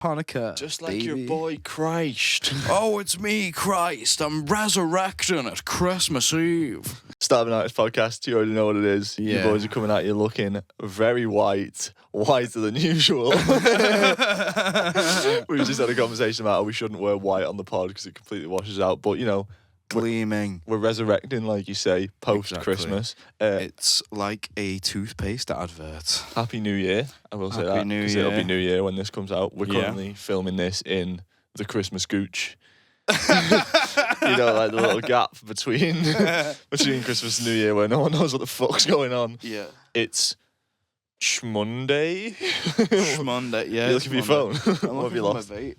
Hanukkah, Just like baby. your boy Christ. Oh, it's me, Christ. I'm resurrecting at Christmas Eve. Starving Artist Podcast, you already know what it is. Yeah. Your boys are coming at you looking very whiter than usual. We just had a conversation about how we shouldn't wear white on the pod because it completely washes out. But, you know, Gleaming. we're resurrecting, like you say, post-Christmas. It's like a toothpaste advert. Happy New Year, I will say that. Happy New 'cause Year. It'll be New Year when this comes out. We're currently filming this in the Christmas gooch. You know, like the little gap between Christmas and New Year where no one knows what the fuck's going on. Yeah. It's Shmonday. Monday, yeah. You looking for your phone? I'm What have you looking lost? for my vape.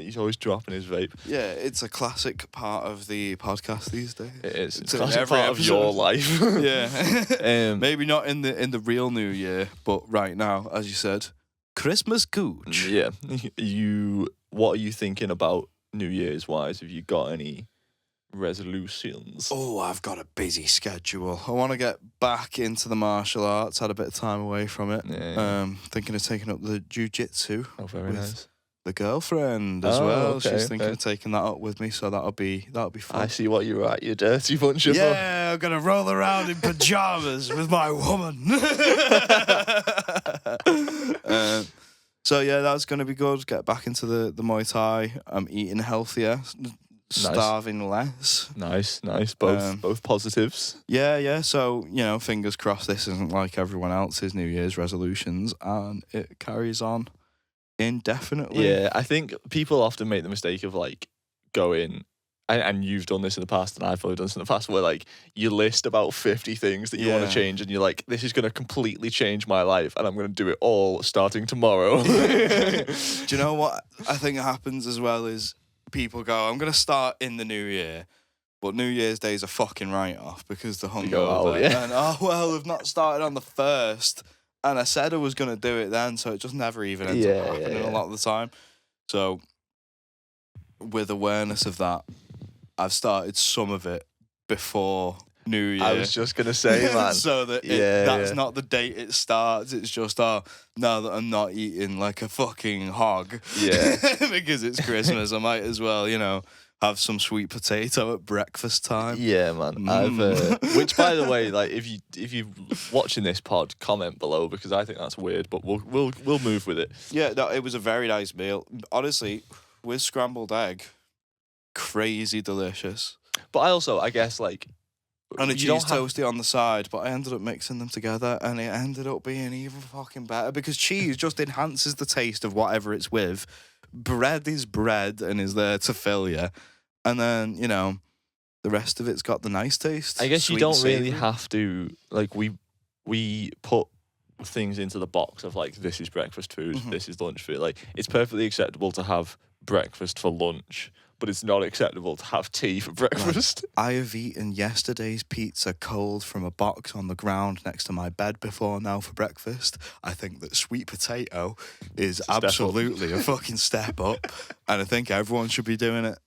He's always dropping his vape. Yeah, it's a classic part of the podcast these days. It is. It's in a classic every part of episode. your life. Yeah. Maybe not in the real New Year, but right now, as you said, Christmas gooch. Yeah. What are you thinking about New Year's wise? Have you got any resolutions? Oh, I've got a busy schedule. I want to get back into the martial arts. Had a bit of time away from it. Yeah. Thinking of taking up the jiu-jitsu. Oh, very with nice. The girlfriend as Oh, well. okay, She's thinking okay. of taking that up with me, so that'll be fun. I see what you're at, you dirty bunch of Yeah, I'm gonna roll around in pajamas with my woman. So yeah, that's gonna be good. Get back into the Muay Thai. I'm eating healthier, starving less. Nice. Both positives. Yeah. So fingers crossed. This isn't like everyone else's New Year's resolutions, and it carries on indefinitely. Yeah, I think people often make the mistake of like going, and you've done this in the past, and I've probably done this in the past, where like you list about 50 things that you want to change, and you're like, this is going to completely change my life, and I'm going to do it all starting tomorrow. Do you know what I think happens as well is people go, I'm going to start in the new year, but New Year's Day is a fucking write-off because the hungover. go out, yeah. And, we've not started on the 1st, and I said I was going to do it then, so it just never even ends up happening a lot of the time. So with awareness of that, I've started some of it before New Year. I was just going to say, man. So that that's not the date it starts. It's just, now that I'm not eating like a fucking hog. Yeah. Because it's Christmas, I might as well, have some sweet potato at breakfast time. Yeah, man. Which, by the way, like if you watching this pod, comment below because I think that's weird, but we'll move with it. Yeah, no, it was a very nice meal. Honestly, with scrambled egg, crazy delicious. But I guess like. And a you cheese don't have- toasty on the side, but I ended up mixing them together, and it ended up being even fucking better because cheese just enhances the taste of whatever it's with. Bread is bread and is there to fill you, and then the rest of it's got the nice taste. I guess you sweet, don't really savoury. have to like we put things into the box of like this is breakfast food, this is lunch food. Like it's perfectly acceptable to have breakfast for lunch, but it's not acceptable to have tea for breakfast. I have eaten yesterday's pizza cold from a box on the ground next to my bed before now for breakfast. I think that sweet potato is absolutely a fucking step up, and I think everyone should be doing it.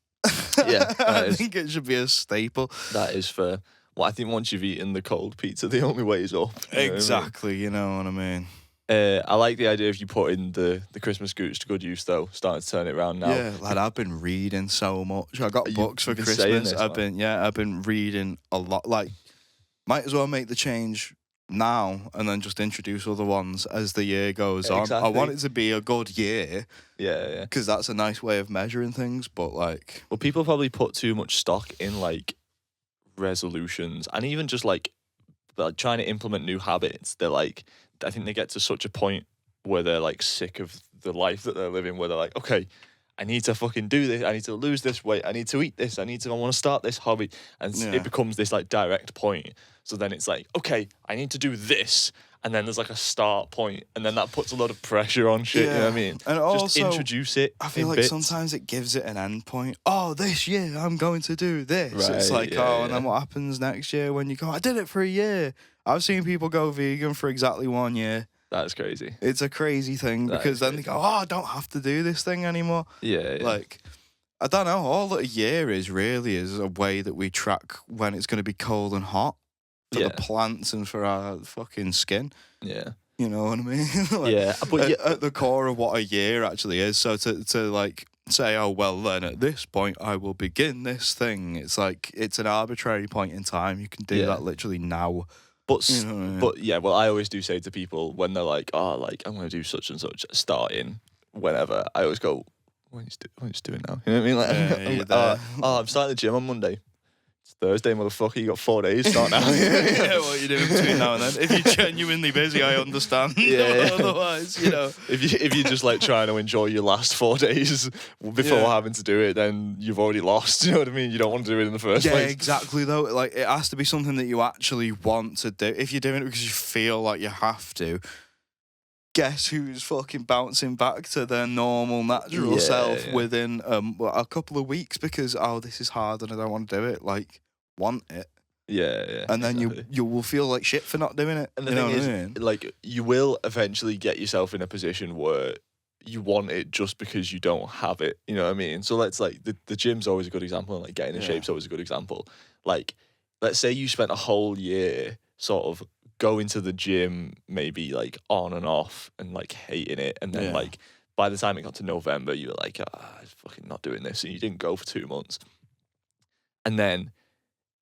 Yeah, I think it should be a staple. That is fair. Well, I think once you've eaten the cold pizza, the only way is up. Exactly, you know what I mean. I like the idea of you putting the Christmas gooch to good use, though. Starting to turn it around now. Yeah, lad, I've been reading so much. I got books for you've been saying Christmas. this, I've been reading a lot. Like, might as well make the change now and then just introduce other ones as the year goes on. Exactly. I want it to be a good year Yeah. because that's a nice way of measuring things. But like, Well, people probably put too much stock in like resolutions and even just like trying to implement new habits. They're like, I think they get to such a point where they're like sick of the life that they're living, where they're like, okay, I need to fucking do this. I need to lose this weight. I need to eat this. I want to start this hobby. And it becomes this like direct point. So then it's like, okay, I need to do this. And then there's like a start point. And then that puts a lot of pressure on shit. You know what I mean? And just also, introduce it. I feel in like bits. sometimes it gives it an end point. Oh, this year I'm going to do this. Right, It's like, yeah, and then what happens next year when you go, I did it for a year. I've seen people go vegan for exactly 1 year. That's crazy. It's a crazy thing That because is then they go, I don't have to do this thing anymore. Yeah. Like, I don't know. All that a year is really is a way that we track when it's going to be cold and hot for the plants and for our fucking skin. Yeah. You know what I mean? Like, Yeah, but at the core of what a year actually is. So to like say, oh well, then at this point I will begin this thing. It's like it's an arbitrary point in time. You can do that literally now. But You know what I mean? but yeah, well, I always do say to people when they're like, oh, like I'm gonna do such and such starting whenever. I always go, what are you doing now? You know what I mean? Like, I'm starting the gym on Monday. It's Thursday, motherfucker. You got 4 days. Start now. Yeah, what are you doing between now and then? If you're genuinely busy, I understand. Yeah. Otherwise, you know. If you're just like trying to enjoy your last 4 days before having to do it, then you've already lost. You know what I mean? You don't want to do it in the first place. Yeah, exactly. Though, like it has to be something that you actually want to do. If you're doing it because you feel like you have to, guess who's fucking bouncing back to their normal, natural self within a couple of weeks because this is hard and I don't want to do it. Like, want it. Yeah. And then you will feel like shit for not doing it. And the thing is, like, you will eventually get yourself in a position where you want it just because you don't have it. You know what I mean? So let's like the gym's always a good example, and like getting in shape's always a good example. Like, let's say you spent a whole year sort of going to the gym, maybe like on and off, and like hating it, and then like by the time it got to November, you were like, I'm fucking not doing this, and you didn't go for 2 months, and then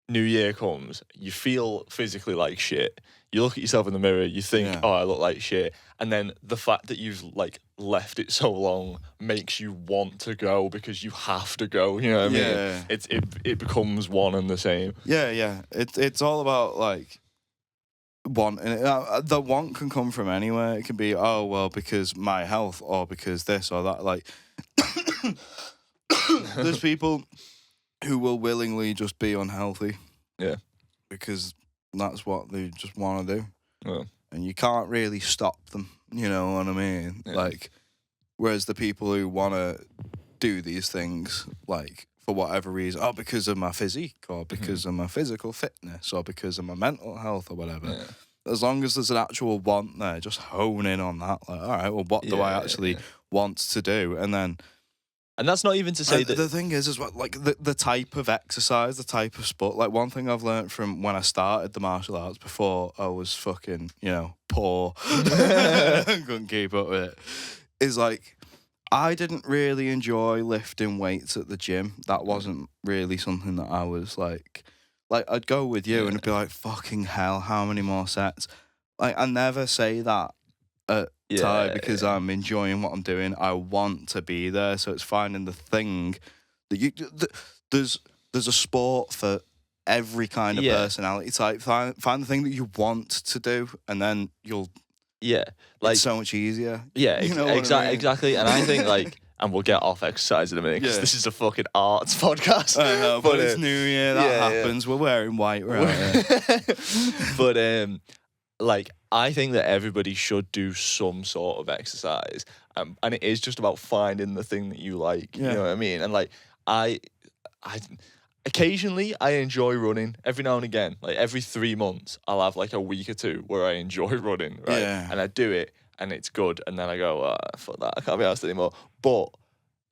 New Year comes, you feel physically like shit. You look at yourself in the mirror, you think, oh, I look like shit. And then the fact that you've like left it so long makes you want to go because you have to go. You know what I mean? It becomes one and the same. Yeah. It's all about like want, and the want can come from anywhere. It can be because my health, or because this or that. Like, there's people who will willingly just be unhealthy, because that's what they just want to do, and you can't really stop them. You know what I mean? Like, whereas the people who want to do these things, like, for whatever reason, because of my physique, or because of my physical fitness, or because of my mental health, or whatever. As long as there's an actual want there, just hone in on that. Like, all right, well, what do I actually want to do? And that's not even to say that... The thing is what, like, the type of exercise, the type of sport. Like, one thing I've learned from when I started the martial arts before I was fucking, poor, couldn't keep up with it, is, like, I didn't really enjoy lifting weights at the gym. That wasn't really something that I was, like I'd go with you and it'd be like, fucking hell, how many more sets? Like, I never say that at time because I'm enjoying what I'm doing. I want to be there, so it's finding the thing that there's a sport for every kind of personality type. Find the thing that you want to do, and then you'll like, it's so much easier. Exactly. And I think like, and we'll get off exercise in a minute because this is a fucking arts podcast. I know, but it's New Year. That happens. We're wearing white right here. But like, I think that everybody should do some sort of exercise, and it is just about finding the thing that you like. You know what I mean? And like, I occasionally I enjoy running. Every now and again, like every 3 months, I'll have like a week or two where I enjoy running, right? And I do it, and it's good, and then I go, fuck that, I can't be asked anymore. But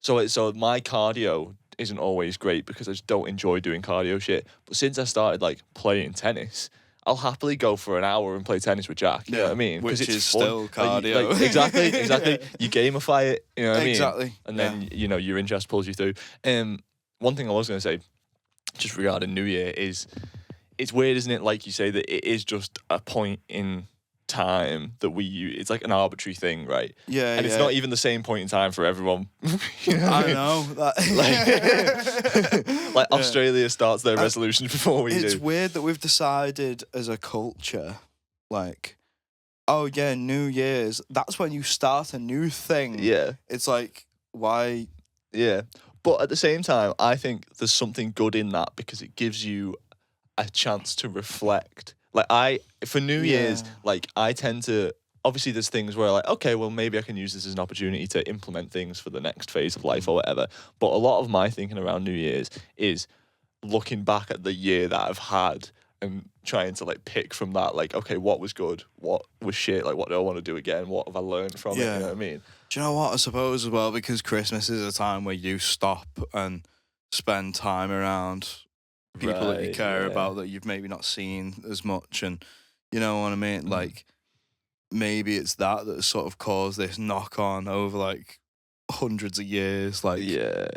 so my cardio isn't always great because I just don't enjoy doing cardio shit. But since I started like playing tennis, I'll happily go for an hour and play tennis with Jack. You know what I mean? Which it's is fun. still cardio. Like, exactly. You gamify it. You know what I mean? Exactly. And then your interest pulls you through. One thing I was going to say, just regarding New Year, is it's weird, isn't it? Like you say, that it is just a point in time that we use. It's like an arbitrary thing, right? Yeah. And it's not even the same point in time for everyone. I know that. Like Australia starts their resolutions before we do. It's weird that we've decided as a culture, like, New Year's, that's when you start a new thing. Yeah. It's like, why? Yeah. But at the same time, I think there's something good in that because it gives you a chance to reflect. Like, for New Year's, like, I tend to, obviously there's things where like, okay, well, maybe I can use this as an opportunity to implement things for the next phase of life or whatever. But a lot of my thinking around New Year's is looking back at the year that I've had and trying to like pick from that, like, okay, what was good? What was shit? Like, what do I want to do again? What have I learned from it? You know what I mean? Do you know what? I suppose as well, because Christmas is a time where you stop and spend time around people that you care about that you've maybe not seen as much, and you know what I mean? Like, maybe it's that sort of caused this knock on over like hundreds of years. Like,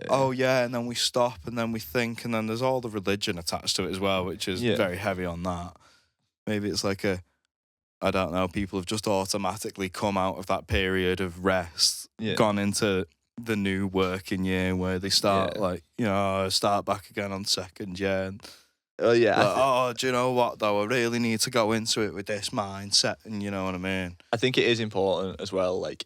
oh yeah, and then we stop and then we think, and then there's all the religion attached to it as well, which is very heavy on that. Maybe it's like I don't know, people have just automatically come out of that period of rest, gone into the new working year where they start like, you know, start back again on second year. And oh yeah. Like, do you know what though? I really need to go into it with this mindset, and you know what I mean? I think it is important as well. Like,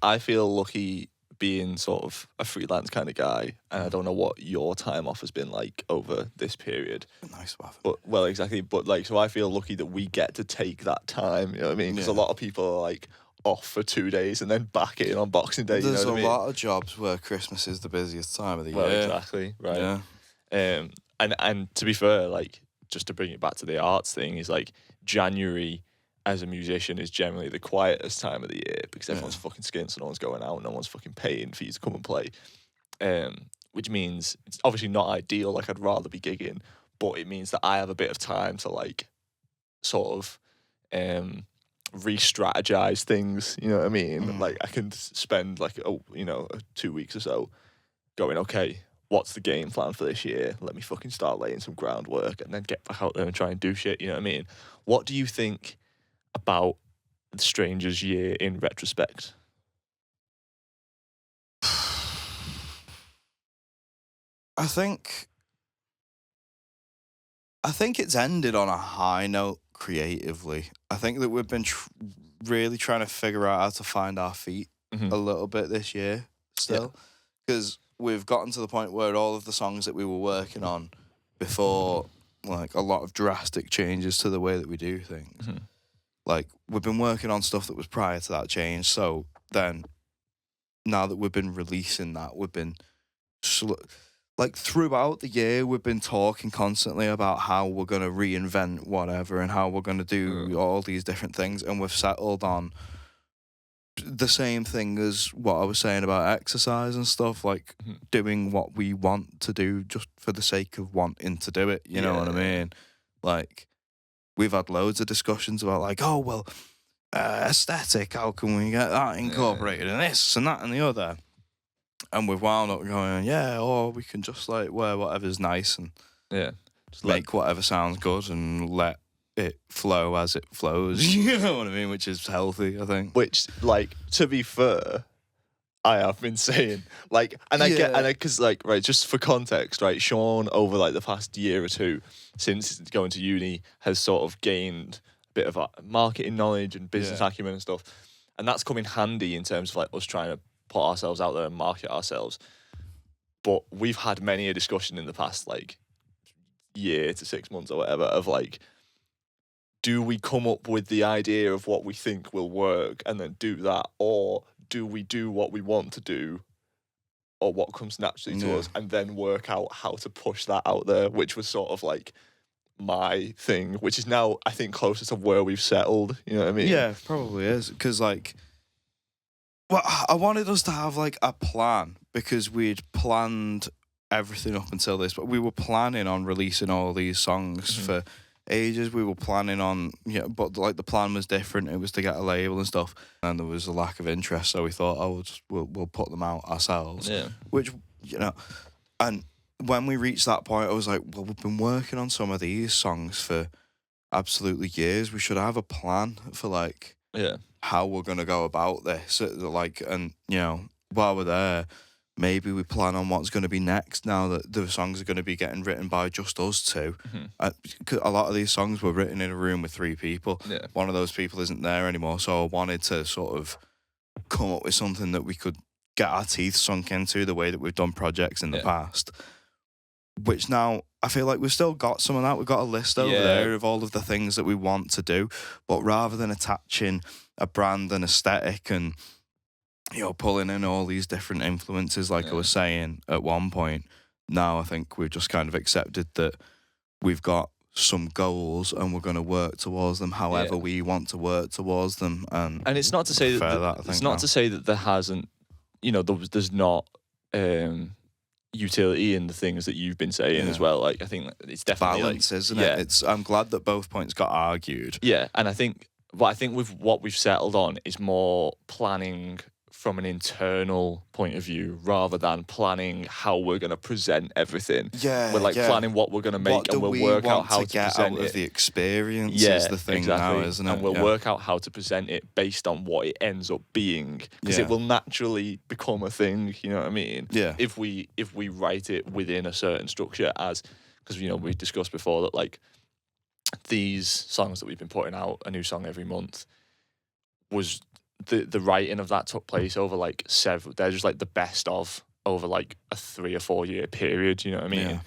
I feel lucky being sort of a freelance kind of guy, and I don't know what your time off has been like over this period. Nice to have. But well, exactly. But like, so I feel lucky that we get to take that time. You know what I mean? Because a lot of people are like off for 2 days and then back in on Boxing Day. There's you know what I mean? lot of jobs where Christmas is the busiest time of the well, year. Exactly. Right. Yeah. And to be fair, like, just to bring it back to the arts thing, is like January as a musician is generally the quietest time of the year because everyone's fucking skint, so no one's going out, no one's fucking paying for you to come and play. Which means it's obviously not ideal. Like, I'd rather be gigging, but it means that I have a bit of time to like sort of re-strategize things. You know what I mean? Like, I can spend like 2 weeks or so going, okay, what's the game plan for this year? Let me fucking start laying some groundwork and then get back out there and try and do shit. You know what I mean? What do you think about The Stranger's Year in retrospect? I think it's ended on a high note creatively. I think that we've been really trying to figure out how to find our feet a little bit this year still, because we've gotten to the point where all of the songs that we were working on before, like a lot of drastic changes to the way that we do things. Like, we've been working on stuff that was prior to that change. So then, now that we've been releasing that, we've been like throughout the year, we've been talking constantly about how we're going to reinvent whatever and how we're going to do all these different things. And we've settled on the same thing as what I was saying about exercise and stuff, like doing what we want to do just for the sake of wanting to do it. You know what I mean? Like, we've had loads of discussions about like, oh, well, aesthetic, how can we get that incorporated in this and that and the other? And we've wound up going, or we can just like wear whatever's nice and just make whatever sounds good and let it flow as it flows. You know what I mean? Which is healthy, I think. Which, like, to be fair, I have been saying, like, because, like, right, just for context, right, Sean, over, like, the past year or two, since going to uni, has sort of gained a bit of marketing knowledge and business acumen and stuff, and that's come in handy in terms of, like, us trying to put ourselves out there and market ourselves. But we've had many a discussion in the past, like, year to 6 months or whatever, of, like, do we come up with the idea of what we think will work and then do that, or do we do what we want to do or what comes naturally to us and then work out how to push that out there, which was sort of like my thing, which is now, I think, closer to where we've settled. You know what I mean? Yeah, probably is. Because, like, well, I wanted us to have, like, a plan because we'd planned everything up until this, but we were planning on releasing all these songs for ages. We were planning on, but like the plan was different. It was to get a label and stuff, and there was a lack of interest. So we thought, we'll put them out ourselves. Yeah. Which, and when we reached that point, I was like, well, we've been working on some of these songs for absolutely years. We should have a plan for like how we're gonna go about this. Like, and while we're there, maybe we plan on what's going to be next now that the songs are going to be getting written by just us two. A lot of these songs were written in a room with 3 people. Yeah. One of those people isn't there anymore, so I wanted to sort of come up with something that we could get our teeth sunk into the way that we've done projects in the past. Which now, I feel like we've still got some of that. We've got a list over there of all of the things that we want to do, but rather than attaching a brand and aesthetic and pulling in all these different influences, like I was saying at one point, now I think we've just kind of accepted that we've got some goals and we're going to work towards them however we want to work towards them. And it's not to say to say that there hasn't, there's not utility in the things that you've been saying as well. Like, I think it's definitely balance, isn't it? I'm glad that both points got argued. Yeah, and I think But I think with what we've settled on is more planning from an internal point of view rather than planning how we're going to present everything. Yeah, We're like yeah. planning what we're going to make What do and we'll we work out want how to to get present out of it. the experience Yeah, is the thing exactly. now, isn't it? And we'll Yeah. work out how to present it based on what it ends up being, because Yeah. it will naturally become a thing. You know what I mean? Yeah. If we write it within a certain structure, because we discussed before that like these songs that we've been putting out a new song every month was the writing of that took place over like several. They're just like the best of over like a 3 or 4 year period. You know what I mean? Yeah.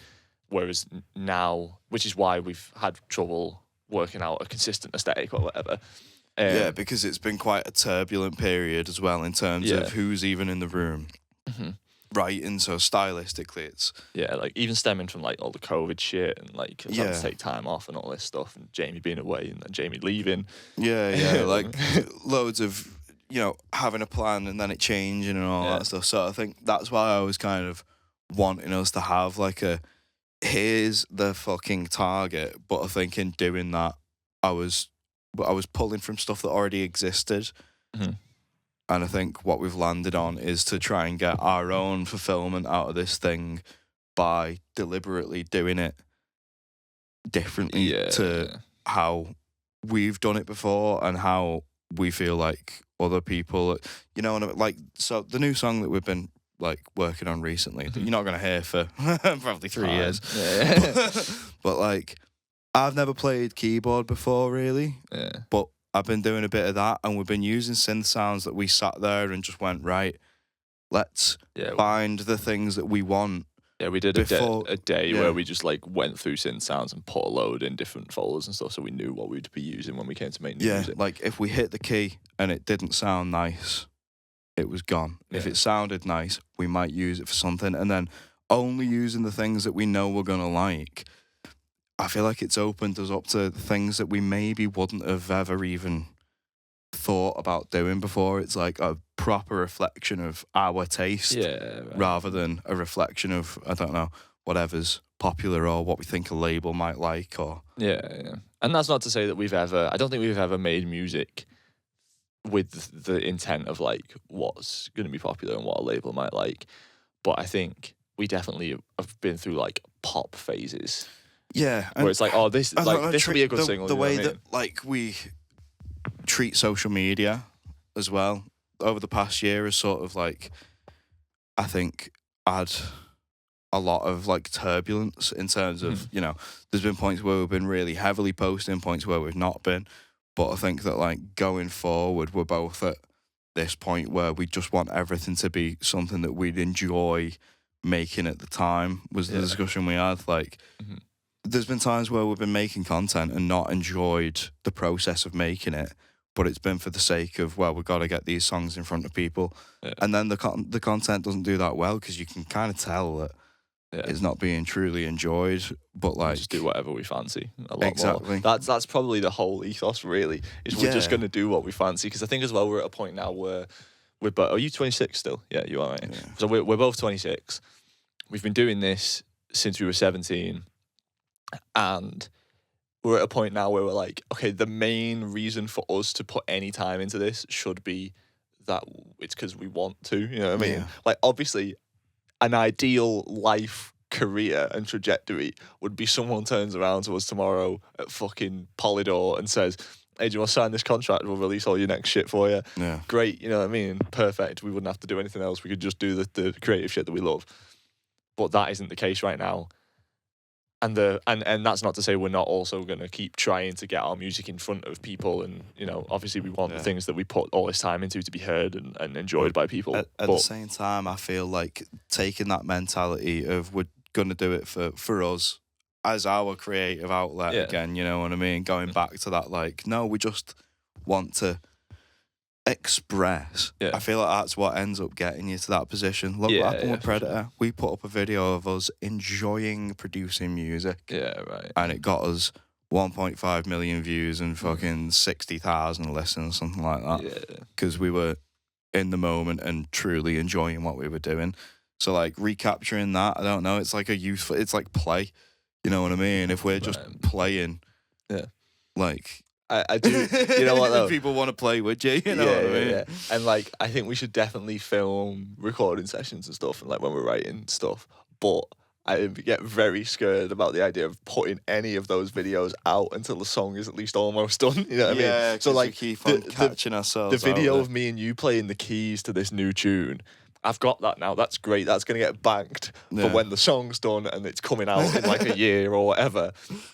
Whereas now, which is why we've had trouble working out a consistent aesthetic or whatever. Yeah, because it's been quite a turbulent period as well in terms Yeah. of who's even in the room. Mhm. Writing, so stylistically, it's Yeah, like even stemming from like all the COVID shit and like having Yeah. to take time off and all this stuff, and Jamie being away and then Jamie leaving. yeah, like loads of having a plan and then it changing and all Yeah. that stuff. So I think that's why I was kind of wanting us to have like here's the fucking target, but I think in doing that, I was pulling from stuff that already existed. Mhm. And I think what we've landed on is to try and get our own fulfillment out of this thing by deliberately doing it differently to how we've done it before and how we feel like other people, like, so the new song that we've been like working on recently, that you're not going to hear for probably 3 years. Yeah. But like, I've never played keyboard before really, Yeah. but I've been doing a bit of that, and we've been using synth sounds that we sat there and just went, right, let's find the things that we want. Yeah, we did a day yeah. where we just like went through synth sounds and put a load in different folders and stuff, so we knew what we'd be using when we came to make new music. Like if we hit the key and it didn't sound nice, it was gone. Yeah. If it sounded nice, we might use it for something, and then only using the things that we know we're gonna like. I feel like it's opened us up to things that we maybe wouldn't have ever even thought about doing before. It's like a proper reflection of our taste, rather than a reflection of, I don't know, whatever's popular or what we think a label might like. Or yeah. And that's not to say that I don't think we've ever made music with the intent of like what's going to be popular and what a label might like. But I think we definitely have been through like pop phases. Yeah, where it's like, oh, this will be a good single. The way that like we treat social media as well over the past year is sort of like, I think, add a lot of like turbulence in terms of there's been points where we've been really heavily posting, points where we've not been, but I think that like going forward, we're both at this point where we just want everything to be something that we'd enjoy making at the time. Was the discussion we had like. There's been times where we've been making content and not enjoyed the process of making it, but it's been for the sake of, well, we've got to get these songs in front of people. Yeah. And then the content doesn't do that well because you can kind of tell that it's not being truly enjoyed, but like... just do whatever we fancy a lot exactly. more. That's probably the whole ethos, really, is we're just going to do what we fancy. Because I think as well, we're at a point now where we're both... Are you 26 still? Yeah, you are, right? Yeah. So we're both 26. We've been doing this since we were 17. And we're at a point now where we're like, okay, the main reason for us to put any time into this should be that it's because we want to, you know what I mean? Yeah. Like, obviously, an ideal life career and trajectory would be someone turns around to us tomorrow at fucking Polydor and says, hey, do you want to sign this contract? We'll release all your next shit for you. Yeah. Great, you know what I mean? Perfect. We wouldn't have to do anything else. We could just do the creative shit that we love. But that isn't the case right now. And that's not to say we're not also going to keep trying to get our music in front of people, and obviously we want the things that we put all this time into to be heard and enjoyed by people. At the same time, I feel like taking that mentality of we're going to do it for us as our creative outlet again, you know what I mean? Going back to that, like, no, we just want to express. I feel like that's what ends up getting you to that position. Look what happened with Predator. Sure. We put up a video of us enjoying producing music. Yeah, right. And it got us 1.5 million views and fucking 60,000 listens, something like that. Yeah. Because we were in the moment and truly enjoying what we were doing. So like recapturing that, I don't know, it's like it's like play. You know what I mean? If we're just playing, like I do. You know what though? People want to play with you. You know what I mean? Yeah. And like, I think we should definitely film recording sessions and stuff, and like when we're writing stuff. But I get very scared about the idea of putting any of those videos out until the song is at least almost done. You know what I mean? Yeah. So like, we keep on catching the ourselves. video of me and you playing the keys to this new tune. I've got that now. That's great. That's going to get banked for when the song's done and it's coming out in like a year or whatever.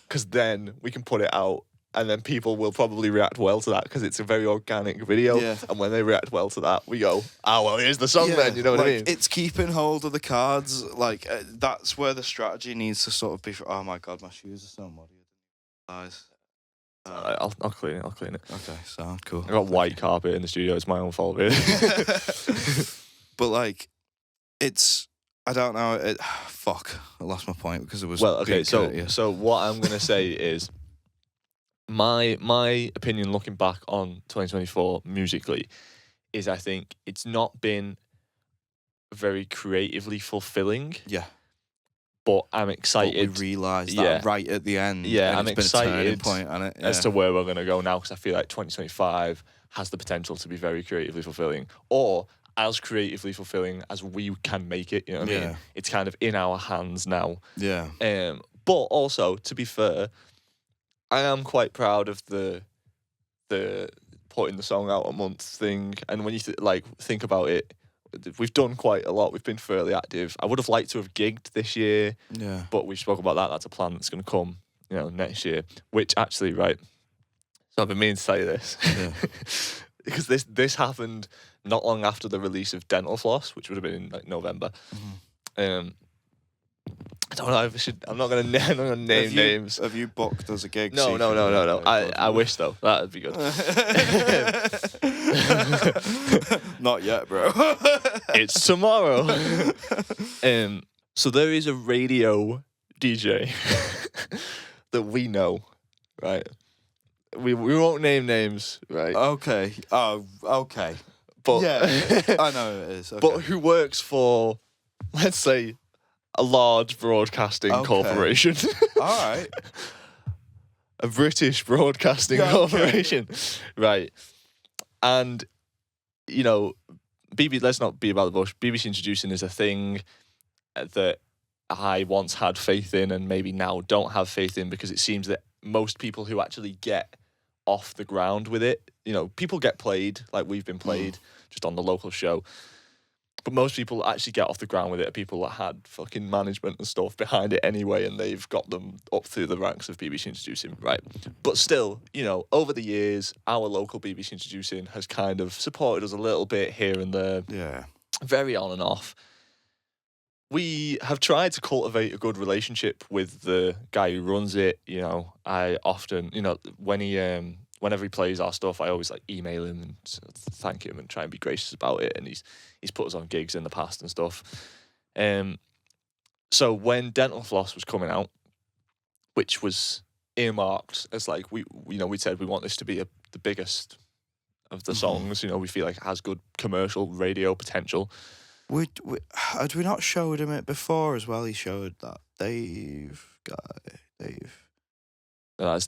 Because then we can put it out and then people will probably react well to that because it's a very organic video. Yeah. And when they react well to that, we go, well, here's the song then. You know what I mean? It's keeping hold of the cards. Like, that's where the strategy needs to sort of be. Oh, my God, my shoes are so muddy. Guys. I'll clean it. I'll clean it. Okay, sound cool. I got white carpet in the studio. It's my own fault, really. But like, it's, I don't know. Fuck, I lost my point because it was. Well, okay. So what I'm gonna say is, my opinion looking back on 2024 musically, is I think it's not been very creatively fulfilling. Yeah. But I'm excited. But we realised that right at the end. Yeah, and I'm it's excited been a turning point on it. as to where we're gonna go now because I feel like 2025 has the potential to be very creatively fulfilling, or as creatively fulfilling as we can make it. You know what I mean? It's kind of in our hands now. Yeah. But also, to be fair, I am quite proud of the putting the song out a month thing. And when you think about it, we've done quite a lot. We've been fairly active. I would have liked to have gigged this year. Yeah. But we spoke about that. That's a plan that's going to come, next year. Which actually, right. So I've been meaning to say this. Yeah. Because this happened not long after the release of Dental Floss, which would have been in like November. Mm-hmm. I don't know if I should. I'm not gonna name names. Have you booked as a gig? No. I wish though. That'd be good. Not yet, bro. It's tomorrow. So there is a radio DJ that we know, right? We won't name names, right? Okay. Oh, okay. But yeah, I know it is. Okay. But who works for, let's say, a large broadcasting corporation? All right. A British broadcasting corporation, right? And let's not be about the bush. BBC Introducing is a thing that I once had faith in, and maybe now don't have faith in because it seems that most people who actually get off the ground with it, people get played like we've been played just on the local show, but most people that actually get off the ground with it are people that had fucking management and stuff behind it anyway, and they've got them up through the ranks of BBC Introducing, right? But still, over the years, our local BBC Introducing has kind of supported us a little bit here and there. Yeah. Very on and off. We have tried to cultivate a good relationship with the guy who runs it. I often, whenever he plays our stuff, I always email him and thank him and try and be gracious about it. And he's put us on gigs in the past and stuff. So when Dental Floss was coming out, which was earmarked as we said we want this to be the biggest of the songs. We feel like it has good commercial radio potential. Had we not showed him it before as well? He showed that Dave guy. Dave.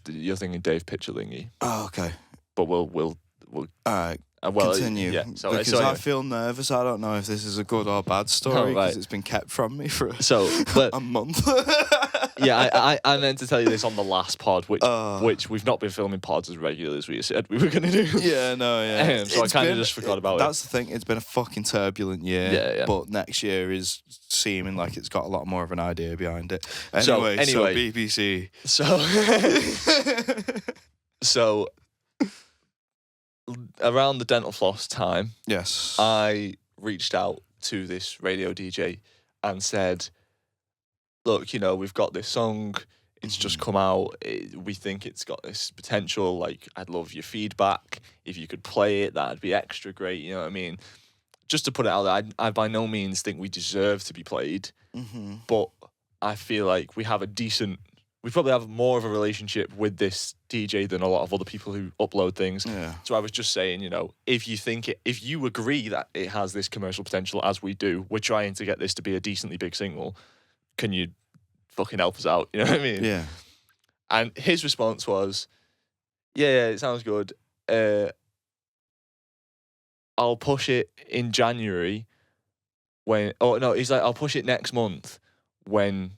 You're thinking Dave Pitcherlingy. Oh, okay. But we'll all right. Continue. Yeah. Because I feel nervous. I don't know if this is a good or bad story because it's been kept from me for a month. Yeah, I meant to tell you this on the last pod, which we've not been filming pods as regularly as we said we were going to do. Yeah, no, yeah. So I kind of just forgot about it. That's the thing. It's been a fucking turbulent year. Yeah. But next year is seeming like it's got a lot more of an idea behind it. Anyway, so BBC. So around the Dental Floss time, yes, I reached out to this radio DJ and said, look, we've got this song. It's just come out. We think it's got this potential. I'd love your feedback. If you could play it, that'd be extra great. You know what I mean? Just to put it out there, I by no means think we deserve to be played. Mm-hmm. But I feel like we probably have more of a relationship with this DJ than a lot of other people who upload things. Yeah. So I was just saying, if you agree that it has this commercial potential as we do, we're trying to get this to be a decently big single. Can you fucking help us out? You know what I mean? Yeah. And his response was, Yeah, it sounds good. I'll push it in January when. Oh no, he's like, I'll push it next month when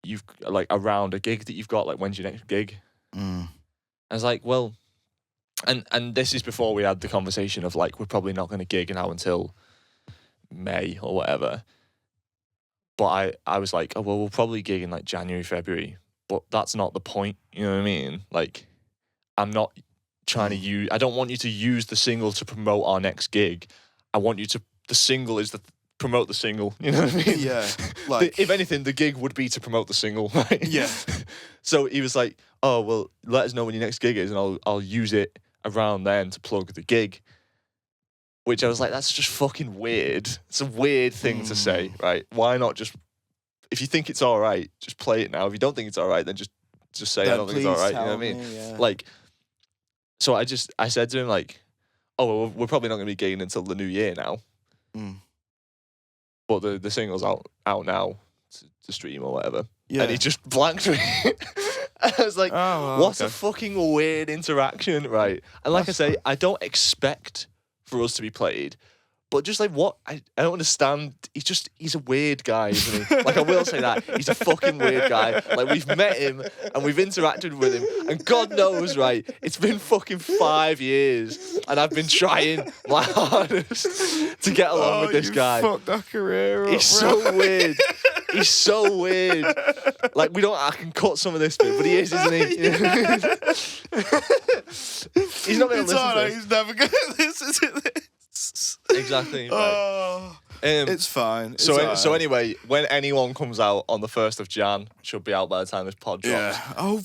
you've like around a gig that you've got. Like, when's your next gig? Mm. I was like, well, and this is before we had the conversation of like, we're probably not going to gig now until May or whatever. But I was like, oh well, we'll probably gig in like January, February. But that's not the point. You know what I mean? Like, I'm not trying to use. I don't want you to use the single to promote our next gig. I want you to. The single is promote the single. You know what I mean? Yeah. Like, if anything, the gig would be to promote the single, right? Yeah. So he was like, "Oh well, let us know when your next gig is, and I'll use it around then to plug the gig." Which I was like, that's just fucking weird. It's a weird thing to say, right? Why not just, if you think it's all right, just play it now. If you don't think it's all right, then just say I don't think it's all right. You know what I mean? Yeah. Like, so I said to him like, oh, well, we're probably not going to be gigging until the new year now. But the single's out now to stream or whatever. Yeah. And he just blanked me. I was like, what a fucking weird interaction, right? And like I say, I don't expect for us to be played, but just like what I don't understand. He's a weird guy, isn't he? Like, I will say that he's a fucking weird guy. Like, we've met him and we've interacted with him, and God knows, right? It's been fucking 5 years, and I've been trying my hardest to get along with this guy. Fucked that career up, He's so weird. He's so weird. Like, I can cut some of this bit, but he is, isn't he? He's not going to listen to this. He's never going to listen to this. Exactly. Right. It's fine. So anyway, when anyone comes out on the 1st of Jan, should be out by the time this pod drops. Yeah. Oh,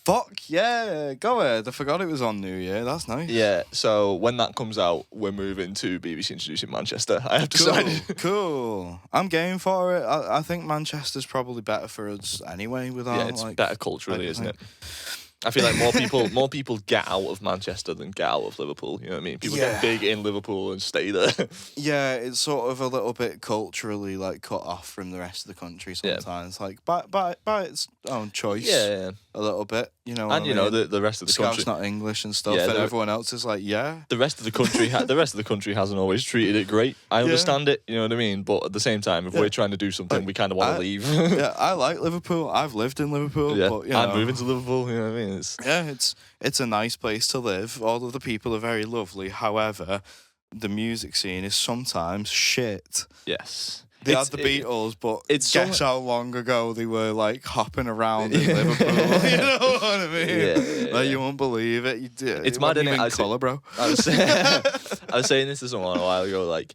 fuck yeah. Go ahead. I forgot it was on New Year. That's nice. Yeah. So when that comes out, we're moving to BBC Introducing Manchester. I have decided. Cool. I'm game for it. I think Manchester's probably better for us anyway. It's better culturally, isn't it? I feel like more people get out of Manchester than get out of Liverpool. You know what I mean? People get big in Liverpool and stay there. Yeah, it's sort of a little bit culturally like cut off from the rest of the country sometimes, like by its own choice. Yeah. A little bit, you know. And you know the rest of the country. Scout's not English and stuff, and everyone else is like, The rest of the country hasn't always treated it great. I understand it, you know what I mean. But at the same time, if we're trying to do something, we kind of want to leave. Yeah, I like Liverpool. I've lived in Liverpool. Yeah, but, I'm moving to Liverpool. You know what I mean? It's a nice place to live. All of the people are very lovely. However, the music scene is sometimes shit. Yes. They had the Beatles, but guess how long ago they were like hopping around in Liverpool. You know what I mean? Yeah. Like, you won't believe it. It's mad in colour, bro. I was saying this to someone a while ago. Like,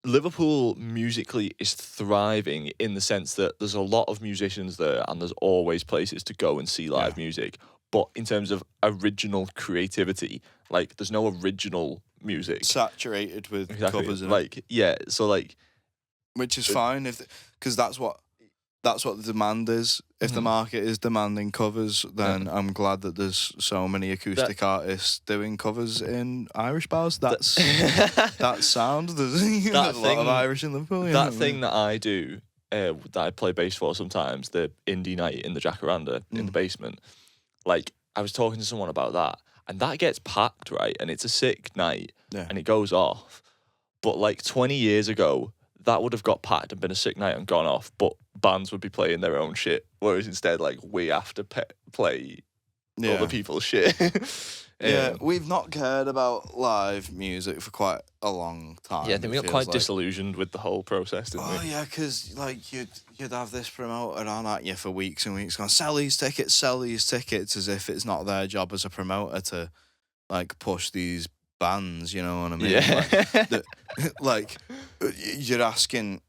Liverpool musically is thriving in the sense that there's a lot of musicians there, and there's always places to go and see live music. But in terms of original creativity, like, there's no original music. Saturated with covers, like, yeah. So like. Which is fine because that's what the demand is. If the market is demanding covers, then I'm glad that there's so many acoustic artists doing covers in Irish bars. That's that sound. There's a lot of Irish in Liverpool. That thing that I do, that I play bass for sometimes, the indie night in the Jacaranda in the basement. Like, I was talking to someone about that, and that gets packed, right? And it's a sick night, and it goes off. But like 20 years ago, that would have got packed and been a sick night and gone off, but bands would be playing their own shit. Whereas instead, like, we have to play other people's shit. We've not cared about live music for quite a long time. Yeah, I think we got quite disillusioned with the whole process, didn't we? Oh, yeah, because, like, you'd have this promoter on at you for weeks and weeks going, sell these tickets, as if it's not their job as a promoter to, like, push these bands, you know what I mean? Yeah. Like you're asking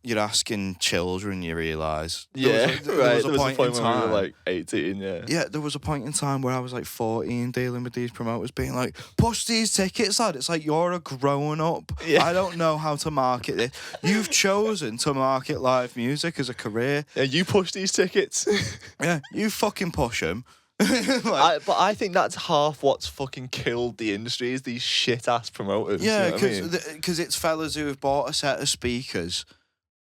children, you realise. There was a point when we were like 18, Yeah, there was a point in time where I was like 14 dealing with these promoters being like, push these tickets, lad. It's like, you're a grown up. Yeah. I don't know how to market it. You've chosen to market live music as a career. Yeah, you push these tickets. Yeah, you fucking push them. But I think that's half what's fucking killed the industry is these shit ass promoters. Yeah, because it's fellas who have bought a set of speakers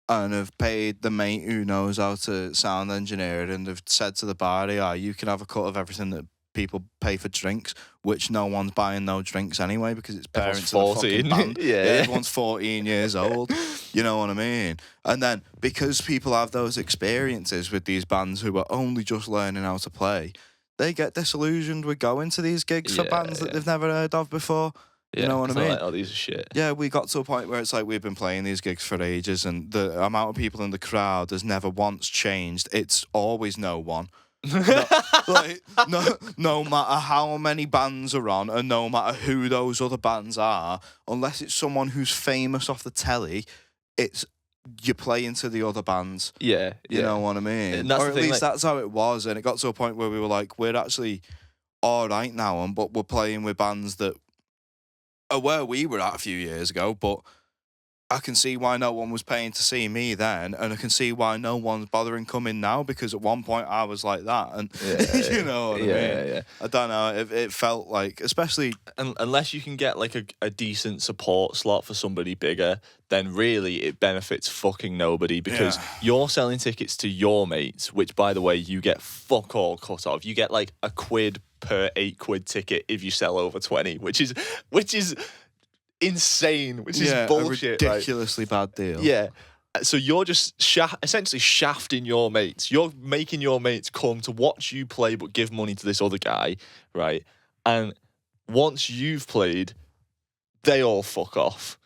and have paid the mate who knows how to sound engineer it, and have said to the bar, you can have a cut of everything that people pay for drinks, which no one's buying no drinks anyway because it's parents Everyone's in the 14. fucking band. Yeah. Everyone's 14 years old. You know what I mean? And then because people have those experiences with these bands who are only just learning how to play, they get disillusioned with going to these gigs for bands that they've never heard of before. You know what I mean? Like, oh, these are shit. Yeah, we got to a point where it's like we've been playing these gigs for ages and the amount of people in the crowd has never once changed. It's always no one. No matter how many bands are on and no matter who those other bands are, unless it's someone who's famous off the telly, it's you're playing to the other bands. Yeah. You know what I mean? And that's or the at thing, least like, that's how it was. And it got to a point where we were like, we're actually all right now, but we're playing with bands that are where we were at a few years ago, but I can see why no one was paying to see me then, and I can see why no one's bothering coming now, because at one point I was like that, and you know what I mean? Yeah. I don't know, it felt like, especially... Unless you can get like a decent support slot for somebody bigger, then really it benefits fucking nobody, because you're selling tickets to your mates, which, by the way, you get fuck all cut off. You get like £1 per £8 ticket if you sell over 20, which is insane, which is bullshit. A ridiculously bad deal. Yeah. So you're just essentially shafting your mates. You're making your mates come to watch you play but give money to this other guy, right? And once you've played, they all fuck off.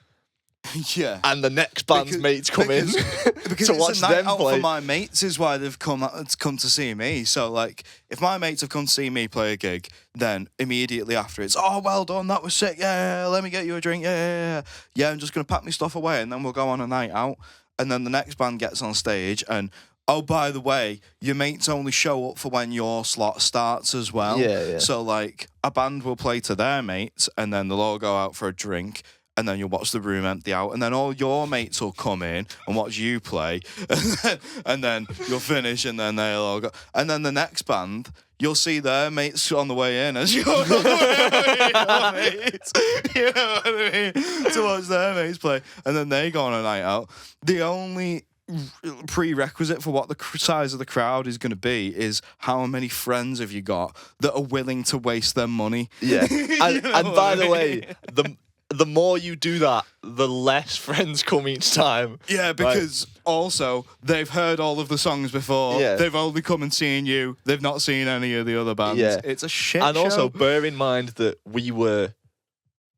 Yeah. And the next band's mates come in because to it's watch a night them out play. for my mates is why they've come to see me. So, like, if my mates have come to see me play a gig, then immediately after it's, oh, well done, that was sick, yeah, let me get you a drink, yeah, I'm just going to pack my stuff away and then we'll go on a night out. And then the next band gets on stage and, oh, by the way, your mates only show up for when your slot starts as well. Yeah. So, like, a band will play to their mates and then they'll all go out for a drink. And then you'll watch the room empty out, and then all your mates will come in and watch you play, and then you'll finish, and then they'll all go. And then the next band, you'll see their mates on the way in as you're on the way your mates. You know what I mean? To watch their mates play, and then they go on a night out. The only prerequisite for what the size of the crowd is going to be is how many friends have you got that are willing to waste their money. Yeah. And by the way, the more you do that, the less friends come each time. Yeah, because also they've heard all of the songs before. Yeah. They've only come and seen you. They've not seen any of the other bands. Yeah. It's a shit And show. also bear in mind that we were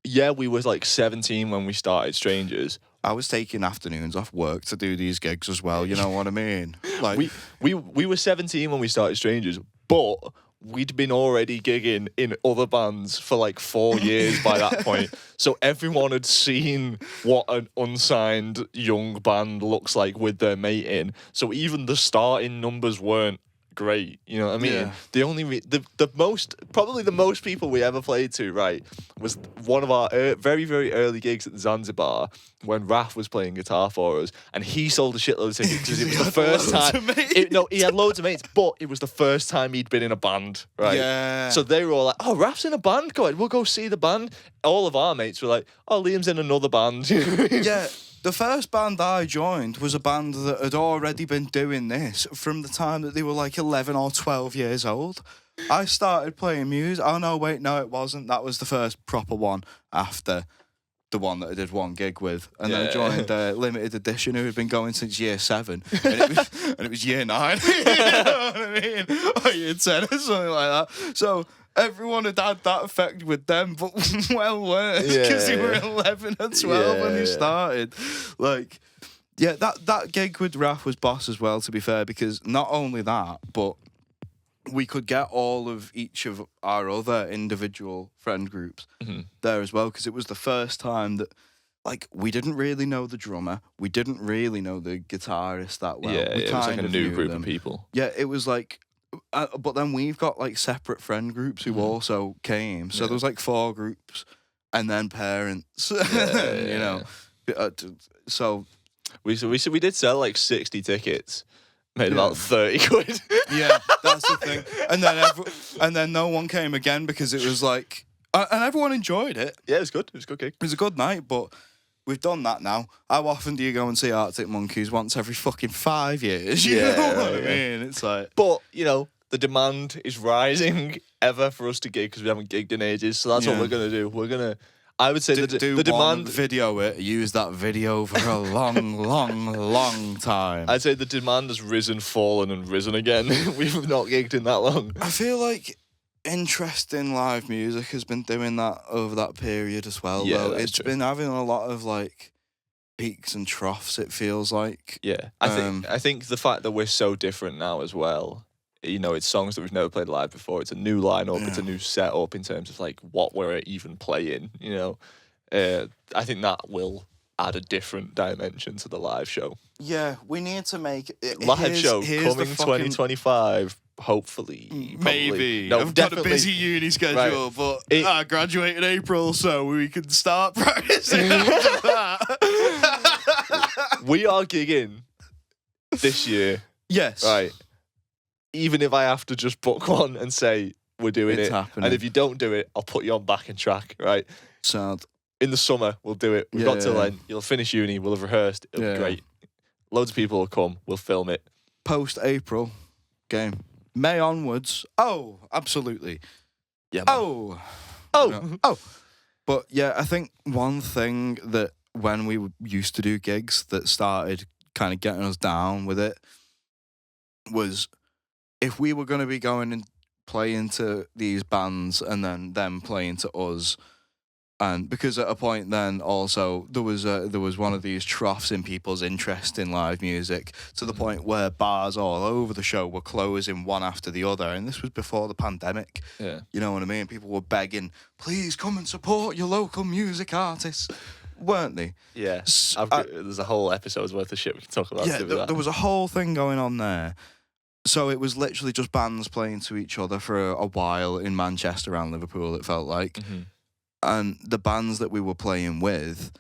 like 17 when we started Strangers. I was taking afternoons off work to do these gigs as well. You know what I mean? Like we were 17 when we started Strangers, but we'd been already gigging in other bands for like 4 years by that point. So everyone had seen what an unsigned young band looks like with their mate in. So even the starting numbers weren't great. You know what I mean? Yeah. The only probably the most people we ever played to, right, was one of our very, very early gigs at the Zanzibar when Raf was playing guitar for us, and he sold a shitload of tickets because it was the first time. He had loads of mates, but it was the first time he'd been in a band, right? Yeah. So they were all like, "Oh, Raf's in a band. Go ahead, we'll go see the band." All of our mates were like, "Oh, Liam's in another band." Yeah. The first band I joined was a band that had already been doing this from the time that they were like 11 or 12 years old. I started playing music. Oh, no, wait, no, it wasn't. That was the first proper one after the one that I did one gig with. And then I joined Limited Edition, who had been going since year 7. And it was year 9. You know what I mean? Or year 10 or something like that. So everyone had that effect with them, but well worse, because they were 11 or 12 when they started. Like, yeah, that gig with Raf was boss as well, to be fair, because not only that, but we could get all of each of our other individual friend groups there as well, because it was the first time that, like, we didn't really know the drummer, we didn't really know the guitarist that well. Yeah, we it was like a new group them. of people. Yeah, it was like... but then we've got like separate friend groups who also came. So there was like 4 groups and then parents. You know. So we did sell like 60 tickets. Made about 30 quid. Yeah, that's the thing. And then no one came again because it was like, and everyone enjoyed it. Yeah, it was good. It was a good gig. It was a good night, but we've done that now. How often do you go and see Arctic Monkeys? Once every fucking 5 years. You know what I mean? It's like... But, you know, the demand is rising ever for us to gig because we haven't gigged in ages. So that's what Yeah. we're gonna do. We're gonna. I would say Do the one, demand. video it, use that video for a long, long time. I'd say the demand has risen, fallen, and risen again. We've not gigged in that long. I feel like interest in live music has been doing that over that period as well. Yeah, though. that's It's true. been having a lot of like peaks and troughs. It feels like. Yeah, I think the fact that we're so different now as well. You know, it's songs that we've never played live before. It's a new lineup. It's a new setup in terms of like what we're even playing. You know, I think that will add a different dimension to the live show. Yeah, we need to make it. Live show here's coming the fucking- 2025. Hopefully, probably. Maybe. No, I've definitely. got a busy uni schedule, Right. but It- I graduate in April, so we can start practicing after that. We are gigging this year, Yes. right? Even if I have to just book one and say we're doing It's it, happening. and if you don't do it, I'll put you on backing track, right? Sad. In the summer, we'll do it. We've got till Yeah. then. You'll finish uni. We'll have rehearsed. It'll Yeah. be great. Loads of people will come. We'll film it. Post-April game. May onwards. Oh, absolutely. Yeah. Man. Oh. Oh. No. Oh. But yeah, I think one thing that when we used to do gigs that started kind of getting us down with it was if we were going to be going and playing to these bands and then them playing to us. And because at a point then also there was one of these troughs in people's interest in live music to the point where bars all over the show were closing one after the other, and this was before the pandemic. Yeah. You know what I mean? People were begging, please come and support your local music artists, weren't they? Yeah. S- There's a whole episode's worth of shit we can talk about. yeah, to do with that. there was a whole thing going on there. So it was literally just bands playing to each other for a while in Manchester and Liverpool, it felt like. Mhm. And the bands that we were playing with,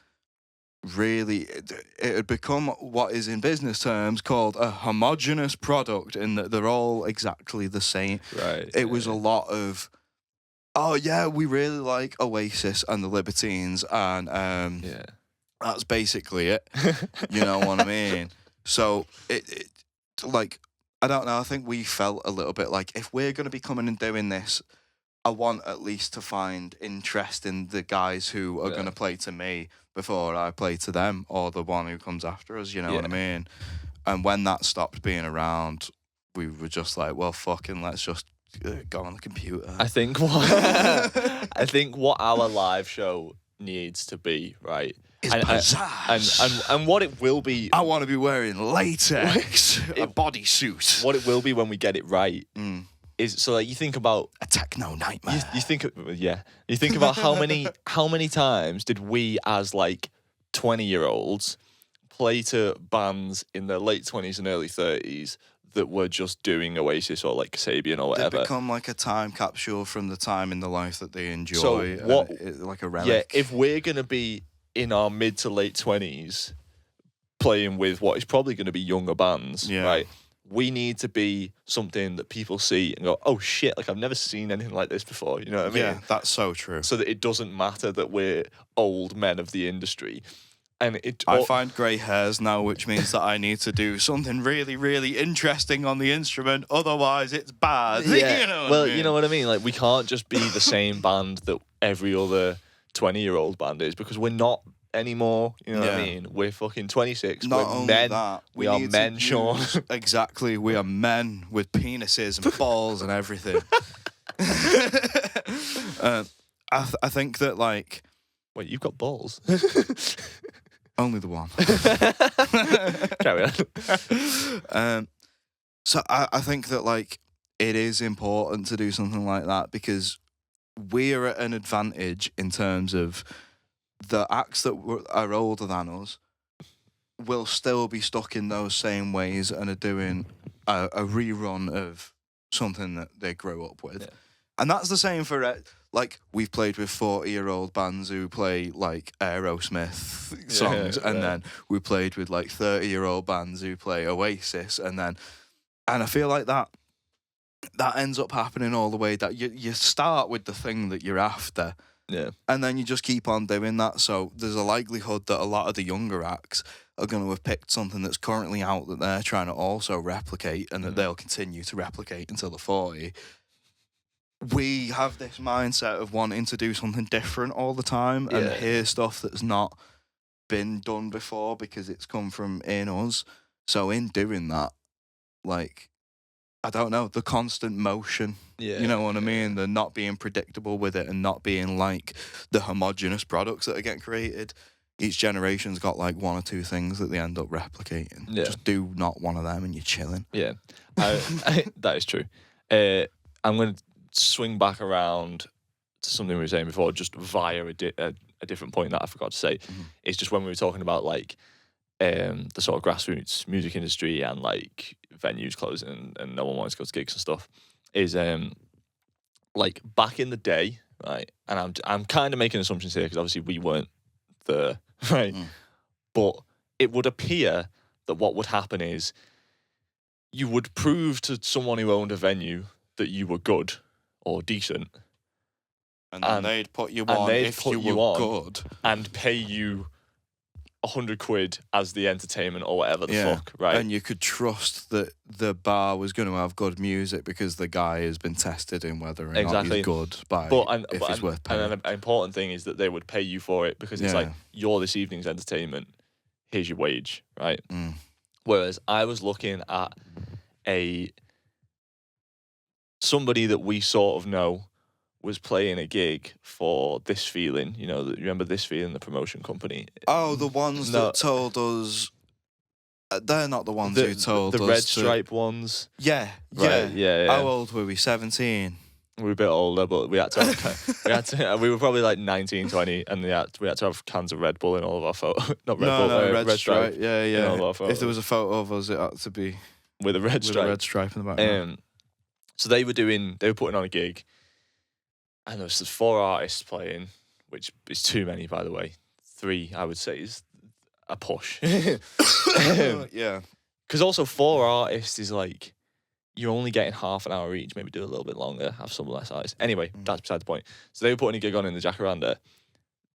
really, it had become what is in business terms called a homogenous product in that they're all exactly the same. Right. It was a lot of, oh yeah, we really like Oasis and the Libertines, and Yeah. that's basically it. You know what I mean? So it like, I don't know, I think we felt a little bit like if we're going to be coming and doing this, I want at least to find interest in the guys who are Yeah. going to play to me before I play to them, or the one who comes after us, you know what I mean? And when that stopped being around, we were just like, well, fucking let's just go on the computer. I think what I think what our live show needs to be, right? It's and pizzazz. and what it will be, I want to be wearing latex, a bodysuit. what it will be when we get it right Mm. is so like you think about A techno nightmare. you think you think about how many times did we as like 20-year-olds play to bands in their late 20s and early 30s that were just doing Oasis or like Kasabian or They whatever. become like a time capsule from the time in the life that they enjoy. So and what- like a Yeah, relic. if we're gonna be in our mid to late 20s playing with what is probably going to be younger bands, Yeah. right? We need to be something that people see and go, oh shit, like I've never seen anything like this before. You know what I mean? Yeah, that's so true. So that it doesn't matter that we're old men of the industry. And it I find grey hairs now, which means that I need to do something really, really interesting on the instrument. Otherwise, it's bad. yeah. You know what well, I mean? you know what I mean? Like we can't just be the same band that every other 20-year-old band is because we're not anymore. You know what I Yeah. mean? We're fucking 26. Not we're only men. that, We are need to men, Sean. use- Exactly, we are men with penises and balls and everything. I think that like Wait, you've got balls. only the one. Carry on. So I think that like it is important to do something like that because we're at an advantage in terms of the acts that are older than us will still be stuck in those same ways and are doing a rerun of something that they grew up with. Yeah. And that's the same for like we've played with 40-year-old bands who play like Aerosmith songs, and then we played with like 30-year-old bands who play Oasis, and I feel like that ends up happening all the way that you start with the thing that you're after, Yeah. And then you just keep on doing that. So there's a likelihood that a lot of the younger acts are going to have picked something that's currently out that they're trying to also replicate, and that they'll continue to replicate until they're 40. We have this mindset of wanting to do something different all the time and hear stuff that's not been done before because it's come from in us. So in doing that, like, I don't know, the constant motion, you know what I mean? The not being predictable with it and not being like the homogenous products that are getting created. Each generation's got like one or two things that they end up replicating. Yeah. Just do not one of them and you're chilling. Yeah, that is true. I'm going to swing back around to something we were saying before, just via a different point that I forgot to say. It's just when we were talking about like the sort of grassroots music industry and like venues closing and no one wants to go to gigs and stuff, is like back in the day, right? And I'm kind of making assumptions here because obviously we weren't there, right? But it would appear that what would happen is you would prove to someone who owned a venue that you were good or decent, and then they'd put you on if you were good and pay you £100 as the entertainment or whatever the fuck, right? And you could trust that the bar was going to have good music because the guy has been tested in whether or not he's good if he's worth paying. And an important thing is that they would pay you for it because it's like, you're this evening's entertainment, here's your wage, right? Whereas I was looking at somebody that we sort of know was playing a gig for This Feeling. You know, remember This Feeling, the promotion company? Oh, the ones that told us. They're not the ones who told us. The Red Stripe ones. Yeah, right, yeah. How old were we? 17. We were a bit older, but we had to. We were probably like 19, 20, and we had to have cans of Red Bull in all of our photos. Not Red Bull, Red Stripe. Yeah. In all of our photos. If there was a photo of us, it had to be with a red stripe. With a red stripe in the background. So they were putting on a gig, and there was 4 artists playing, which is too many, by the way. 3, I would say, is a push. Yeah. Because also 4 artists is like, you're only getting half an hour each, maybe do a little bit longer, have some less artists. Anyway, that's beside the point. So they were putting a gig on in the Jacaranda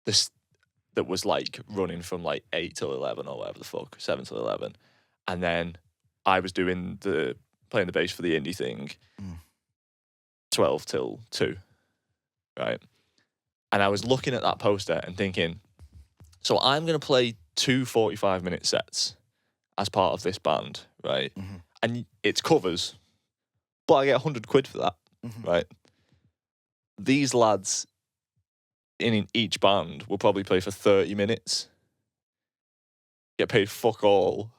that was like running from like 8 till 11 or whatever the fuck, 7 till 11. And then I was playing the bass for the indie thing, 12 till 2, right? And I was looking at that poster and thinking, so I'm going to play 2 45-minute sets as part of this band, right? And it's covers, but I get £100 for that, right? These lads in each band will probably play for 30 minutes, get paid fuck all,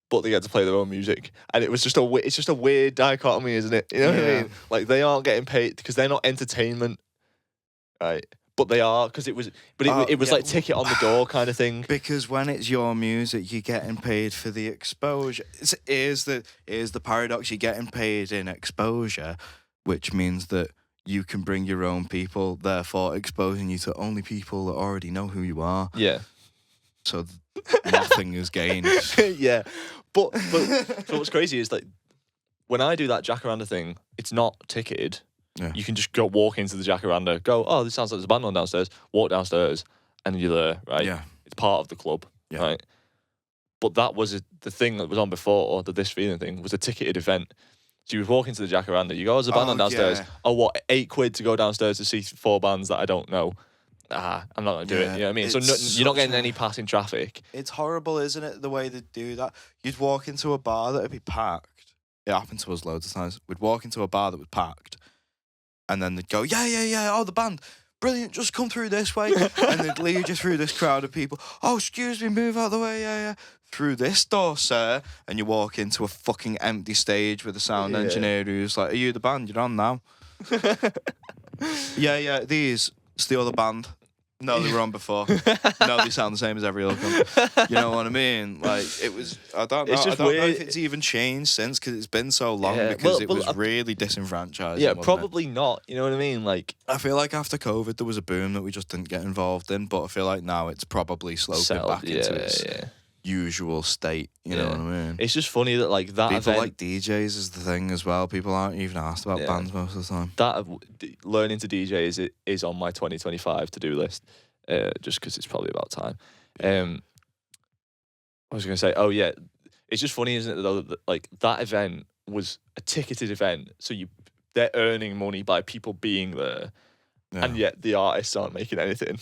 but they get to play their own music. And it's just a weird dichotomy, isn't it? You know what I mean? Like, they aren't getting paid because they're not entertainment, right? But they are, because it was like ticket on the door kind of thing. Because when it's your music, you're getting paid for the exposure. Here's the paradox: you're getting paid in exposure, which means that you can bring your own people, therefore exposing you to only people that already know who you are. Yeah. So nothing is gained. Yeah. But so what's crazy is, like, when I do that Jacaranda thing, it's not ticketed. Yeah. You can just walk into the Jacaranda, go, oh, this sounds like there's a band on downstairs, walk downstairs, and you're there, right? Yeah. It's part of the club, right? But that was the thing that was on before, or This Feeling thing, was a ticketed event. So you would walk into the Jacaranda, you go, oh, there's a band on downstairs. Yeah. Oh, what, £8 to go downstairs to see 4 bands that I don't know? I'm not going to do it. You know what I mean? So you're not getting any passing traffic. It's horrible, isn't it, the way they do that? You'd walk into a bar that would be packed. It happened to us loads of times. We'd walk into a bar that was packed, and then they'd go, yeah, oh, the band, brilliant, just come through this way. And they'd lead you through this crowd of people. Oh, excuse me, move out of the way, yeah. Through this door, sir. And you walk into a fucking empty stage with a sound engineer who's like, are you the band? You're on now. Yeah, it's the other band. No, they were on before. No, they sound the same as every other company. You know what I mean? Like, it was, I don't know. I don't know if it's even changed since, because it's been so long, because it was really disenfranchised. Yeah, probably not. You know what I mean? Like, I feel like after COVID, there was a boom that we just didn't get involved in, but I feel like now it's probably sloping back into its usual state. You know what I mean? It's just funny that like that People event, like DJs is the thing as well. People aren't even asked about Yeah. bands most of the time. that learning to DJ is on my 2025 to do list, just because it's probably about time. I was going to say, oh yeah, it's just funny, isn't it? Though, that, like that event was a ticketed event, so they're earning money by people being there, and yet the artists aren't making anything.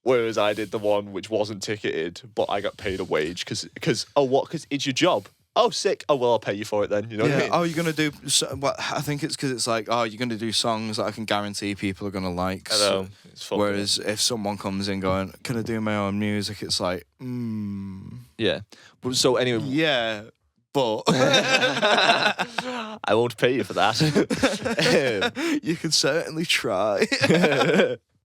Whereas I did the one which wasn't ticketed, but I got paid a wage because it's your job. Oh, sick. Oh, well, I'll pay you for it then. You know what I mean? Oh, you're going to do... Well, I think it's because it's like, oh, you're going to do songs that I can guarantee people are going to like. I know. It's fucking Whereas if someone comes in going, can I do my own music? It's like, Yeah. But so anyway... Yeah, but... I won't pay you for that. You can certainly try.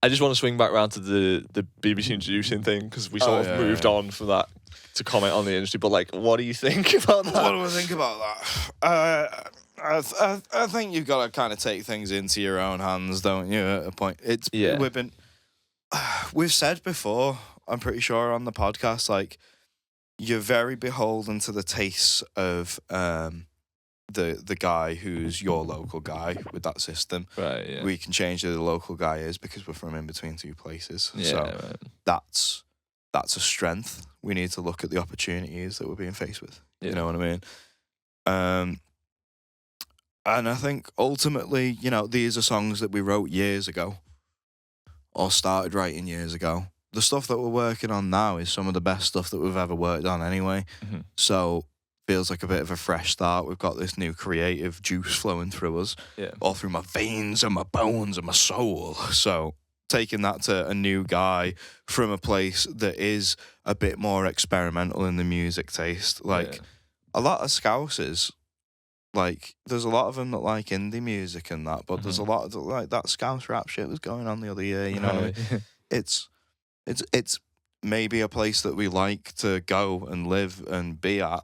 I just want to swing back around to the BBC introducing thing, because we sort of moved on from that to comment on the industry. But like, what do you think about that? What do I think about that? I think you've got to kind of take things into your own hands, don't you? At a point, we've said before, I'm pretty sure on the podcast, like you're very beholden to the tastes of the guy who's your local guy with that system. Right. Yeah. We can change who the local guy is because we're from in between two places. Yeah, So right. that's a strength. We need to look at the opportunities that we're being faced with. Yeah. You know what I mean? And I think ultimately, you know, these are songs that we wrote years ago or started writing years ago. The stuff that we're working on now is some of the best stuff that we've ever worked on anyway. Mm-hmm. So feels like a bit of a fresh start. We've got this new creative juice flowing through us, all through my veins and my bones and my soul. So taking that to a new guy from a place that is a bit more experimental in the music taste. Like a lot of Scousers, like there's a lot of them that like indie music and that, but there's a lot of like that Scouse rap shit was going on the other year. You know what I mean? It's maybe a place that we like to go and live and be at.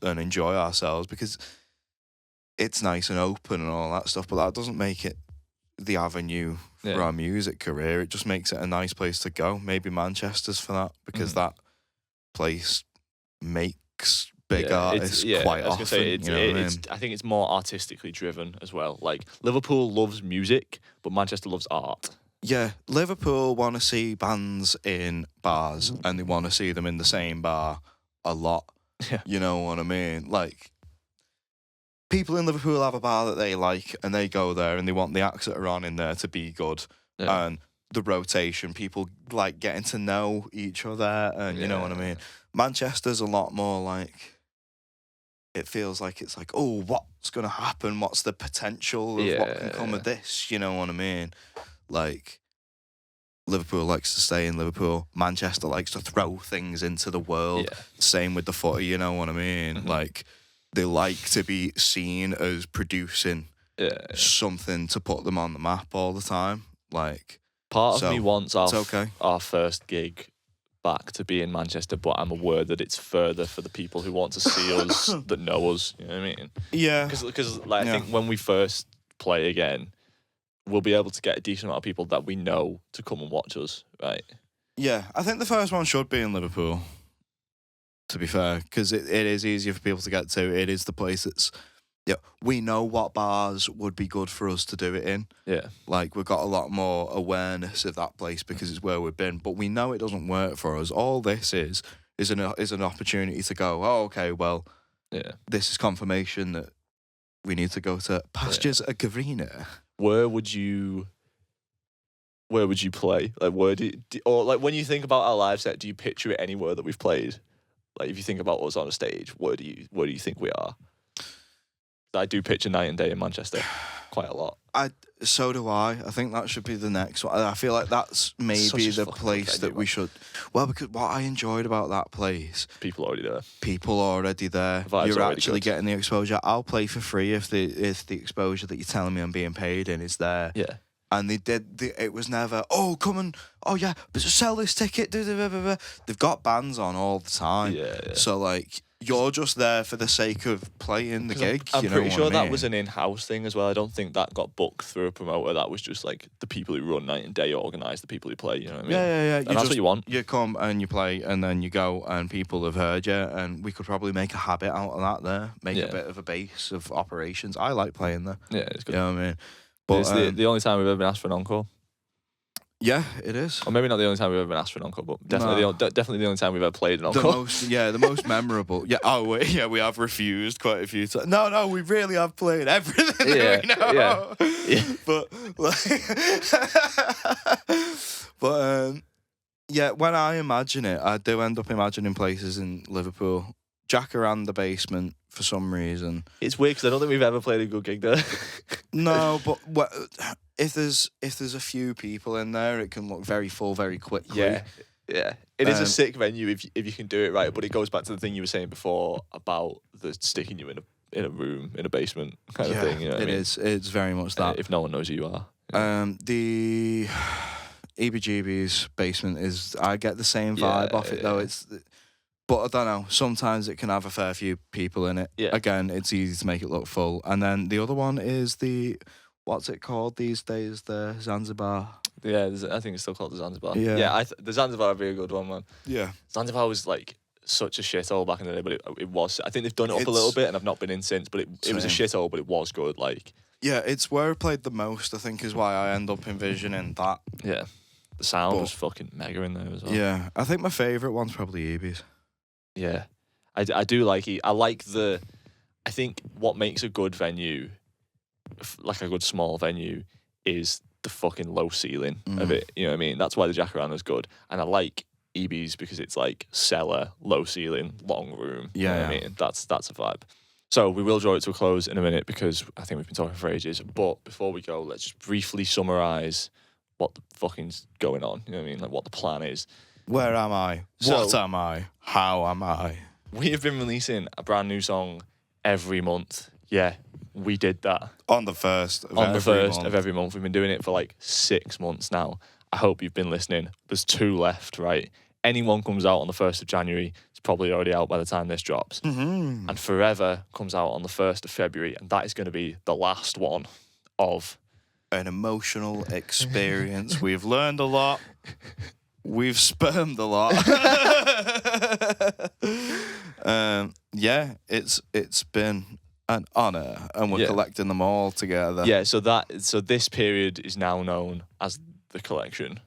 And enjoy ourselves because it's nice and open and all that stuff, but that doesn't make it the avenue for our music career. It just makes it a nice place to go. Maybe Manchester's for that because that place makes big artists quite often. I think it's more artistically driven as well. Like Liverpool loves music, but Manchester loves art. Yeah, Liverpool want to see bands in bars and they want to see them in the same bar a lot. Yeah. You know what I mean? Like, people in Liverpool have a bar that they like and they go there and they want the acts that are on in there to be good. Yeah. And the rotation, people like getting to know each other and you know what I mean? Manchester's a lot more like, it feels like it's like, oh, what's going to happen? What's the potential of what can come of this? You know what I mean? Like, Liverpool likes to stay in Liverpool. Manchester likes to throw things into the world. Yeah. Same with the footy, you know what I mean? Mm-hmm. Like, they like to be seen as producing something to put them on the map all the time. Like, part of me wants our first gig back to be in Manchester, but I'm aware that it's further for the people who want to see us that know us. You know what I mean? Yeah. Because I think when we first play again, we'll be able to get a decent amount of people that we know to come and watch us, right? Yeah, I think the first one should be in Liverpool, to be fair, because it is easier for people to get to. It is the place that's... Yeah, we know what bars would be good for us to do it in. Yeah. Like, we've got a lot more awareness of that place because it's where we've been, but we know it doesn't work for us. All this is an opportunity to go, oh, okay, well, this is confirmation that we need to go to Pastures a Greener. Where would you play? Like, or like when you think about our live set, do you picture it anywhere that we've played? Like, if you think about us on a stage, where do you think we are? I do picture Night and Day in Manchester quite a lot. So do I. I think that should be the next one. I feel like that's maybe the place that we should... Well, because what I enjoyed about that place... People already there. You're actually getting the exposure. I'll play for free if the exposure that you're telling me I'm being paid in is there. Yeah. And it was never, oh, come and, oh yeah, but sell this ticket. They've got bands on all the time. Yeah. So, like, you're just there for the sake of playing the gig. I'm pretty sure what I mean? that was an in-house thing as well. I don't think that got booked through a promoter. That was just like the people who run night and day organise the people who play. You know what I mean? Yeah. And that's what you want. You come and you play, and then you go, and people have heard you, and we could probably make a habit out of that there. Make a bit of a base of operations. I like playing there. Yeah, it's good. You know what I mean? But It's the only time we've ever been asked for an encore. Yeah, it is. Or maybe not the only time we've ever been asked for an encore, but definitely the only time we've ever played an encore. The most memorable. Yeah. Oh, we have refused quite a few times. No, we really have played everything. Yeah, that we know. yeah. But yeah. When I imagine it, I do end up imagining places in Liverpool. Jacaranda Basement for some reason. It's weird because I don't think we've ever played a good gig there. No, but if there's a few people in there, it can look very full very quickly. Yeah. It is a sick venue if you can do it right, but it goes back to the thing you were saying before about the sticking you in a room in a basement kind of thing. You know what I mean? Is. It's very much that. If no one knows who you are. The EBGB's basement is. I get the same vibe off it though. But I don't know. Sometimes it can have a fair few people in it. Yeah. Again, it's easy to make it look full. And then the other one is what's it called these days? The Zanzibar. Yeah, I think it's still called the Zanzibar. Yeah. The Zanzibar would be a good one, man. Yeah. Zanzibar was like such a shithole back in the day, but it was. I think they've done it up a little bit, and I've not been in since. But it was a shithole, but it was good. Like. Yeah, it's where I played the most. I think is why I end up envisioning that. Yeah. The sound was fucking mega in there as well. Yeah, I think my favourite one's probably EB's. Yeah, I do like it. I like I think what makes a good venue, like a good small venue, is the fucking low ceiling of it. You know what I mean? That's why the Jacaranda's good. And I like EB's because it's like cellar, low ceiling, long room. Yeah. You know what I mean? That's a vibe. So we will draw it to a close in a minute because I think we've been talking for ages. But before we go, let's just briefly summarise what the fucking's going on. You know what I mean? Like what the plan is. Where am I? What am I? How am I? We have been releasing a brand new song every month. Yeah, we did that. On the first of every month. We've been doing it for like 6 months now. I hope you've been listening. There's 2 left, right? Anyone comes out on the 1st of January. It's probably already out by the time this drops. Mm-hmm. And Forever comes out on the 1st of February. And that is going to be the last one of... an emotional experience. We've learned a lot. We've spermed a lot. It's been an honour, and we're collecting them all together. Yeah, so this period is now known as the collection,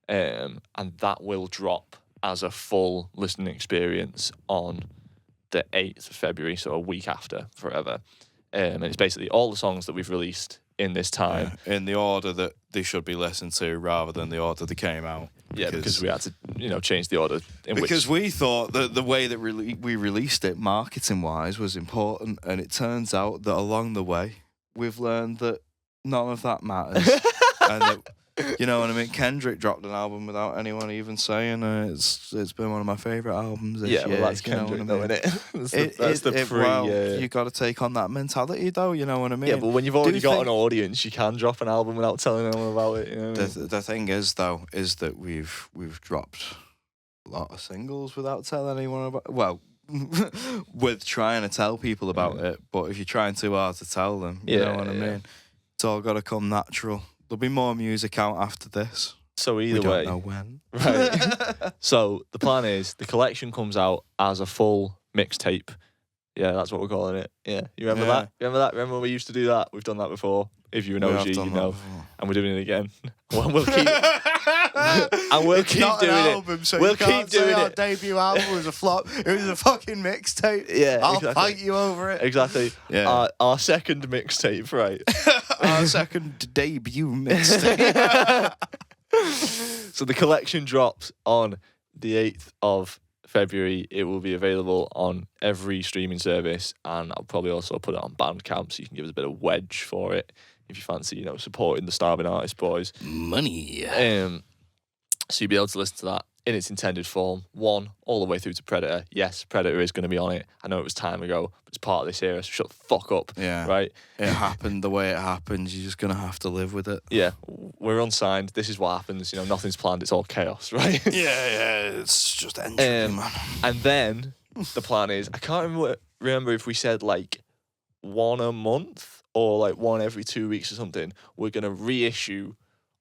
and that will drop as a full listening experience on the 8th of February, so a week after Forever. And it's basically all the songs that we've released in this time. Yeah, in the order that they should be listened to rather than the order they came out. Yeah, because we had to, change the order because we thought that the way that we released it marketing-wise was important, and it turns out that along the way, we've learned that none of that matters. And that, you know what I mean? Kendrick dropped an album without anyone even saying it's been one of my favourite albums this year. Well, that's Kendrick, though, isn't it? Well, you got to take on that mentality, though. You know what I mean? Yeah, but when you've already got an audience, you can drop an album without telling anyone about it. You know what I mean? The thing is, though, is that we've dropped a lot of singles without telling anyone about. Well, with trying to tell people about it, but if you're trying too hard to tell them, you know what I mean? It's all got to come natural. There'll be more music out after this. So either we way, don't know when. Right. So the plan is the collection comes out as a full mixtape. Yeah, that's what we're calling it. Yeah, you remember that? Remember that? Remember when we used to do that? We've done that before. If you're an OG, you know. And we're doing it again. Well, we'll keep. And we'll keep doing album, it. So we'll you can't keep doing say our it. debut album was a flop. It was a fucking mixtape. Yeah, I'll exactly. fight you over it. Exactly. Yeah. Our second mixtape, right? Our second debut mixtape. So the collection drops on the 8th of February. It will be available on every streaming service, and I'll probably also put it on Bandcamp so you can give us a bit of wedge for it if you fancy, supporting the starving artist boys. Money. So you'll be able to listen to that in its intended form. 1, all the way through to Predator. Yes, Predator is going to be on it. I know it was time ago, but it's part of this era, so shut the fuck up. Yeah. Right? It happened the way it happened. You're just gonna have to live with it. Yeah, we're unsigned. This is what happens. You know, nothing's planned. It's all chaos, right? Yeah, it's just entropy, man. And then the plan is, I can't remember if we said like 1 a month or like 1 every 2 weeks or something. We're going to reissue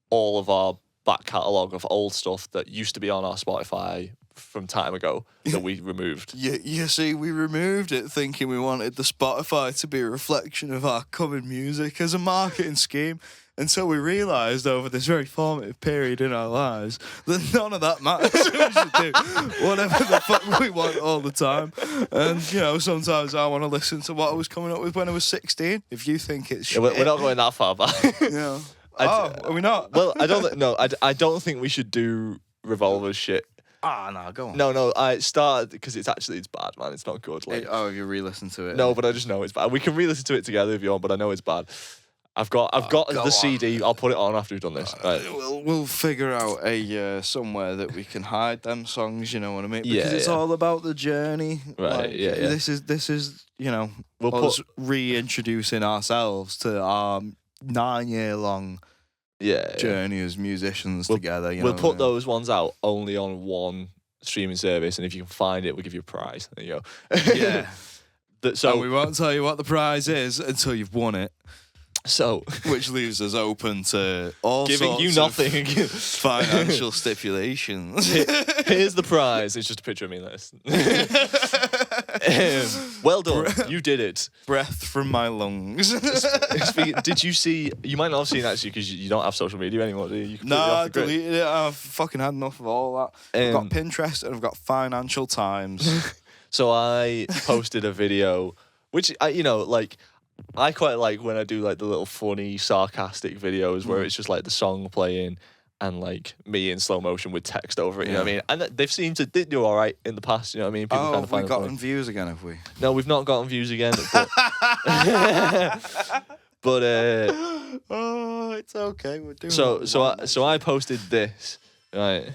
all of our back catalogue of old stuff that used to be on our Spotify from time ago that we removed. You see, we removed it thinking we wanted the Spotify to be a reflection of our coming music as a marketing scheme. Until we realised over this very formative period in our lives that none of that matters. We should do whatever the fuck we want all the time. And, you know, sometimes I want to listen to what I was coming up with when I was 16. If you think it's shit. We're not going that far back. You know. Are we not? Well, I don't think we should do Revolver's shit. No, go on. No, I started because it's bad, man. It's not good. Like, you re-listen to it? no, but I just know it's bad. We can re-listen to it together if you want, but I know it's bad. I've got the CD. I'll put it on after we've done this. Right. We'll figure out a somewhere that we can hide them songs. You know what I mean? Because Yeah, it's all about the journey. Right. Like, yeah. This is you know, We'll us reintroducing ourselves to our 9-year-long journey as musicians together. We'll put those ones out only on one streaming service, and if you can find it, we'll give you a prize. There you go. Yeah. So and we won't tell you what the prize is until you've won it. So, which leaves us open to all giving sorts you of nothing financial stipulations. Here's the prize. It's just a picture of me. This. Well done. You did it. Breath from my lungs. Did you see? You might not have seen actually because you don't have social media anymore, do you? No, I deleted it. I've fucking had enough of all that. I've got Pinterest and I've got Financial Times. So I posted a video, which I quite like when I do like the little funny, sarcastic videos where it's just like the song playing and like me in slow motion with text over it. You know what I mean? And they do all right in the past. You know what I mean? People have we gotten views again? Have we? No, we've not gotten views again. But it's okay. We're doing. So I posted this right.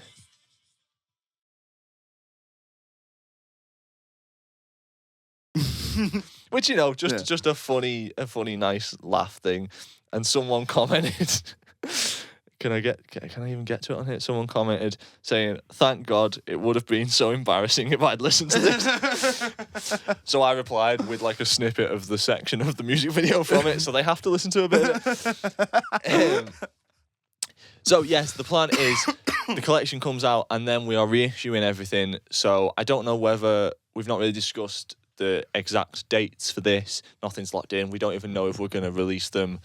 Which just a funny, nice laugh thing, and someone commented. Can I even get to it on here? Someone commented saying, "Thank God, it would have been so embarrassing if I'd listened to this." So I replied with like a snippet of the section of the music video from it, so they have to listen to a bit of it. So yes, the plan is the collection comes out and then we are reissuing everything. So I don't know whether we've not really discussed the exact dates for this. Nothing's locked in. We don't even know if we're going to release them.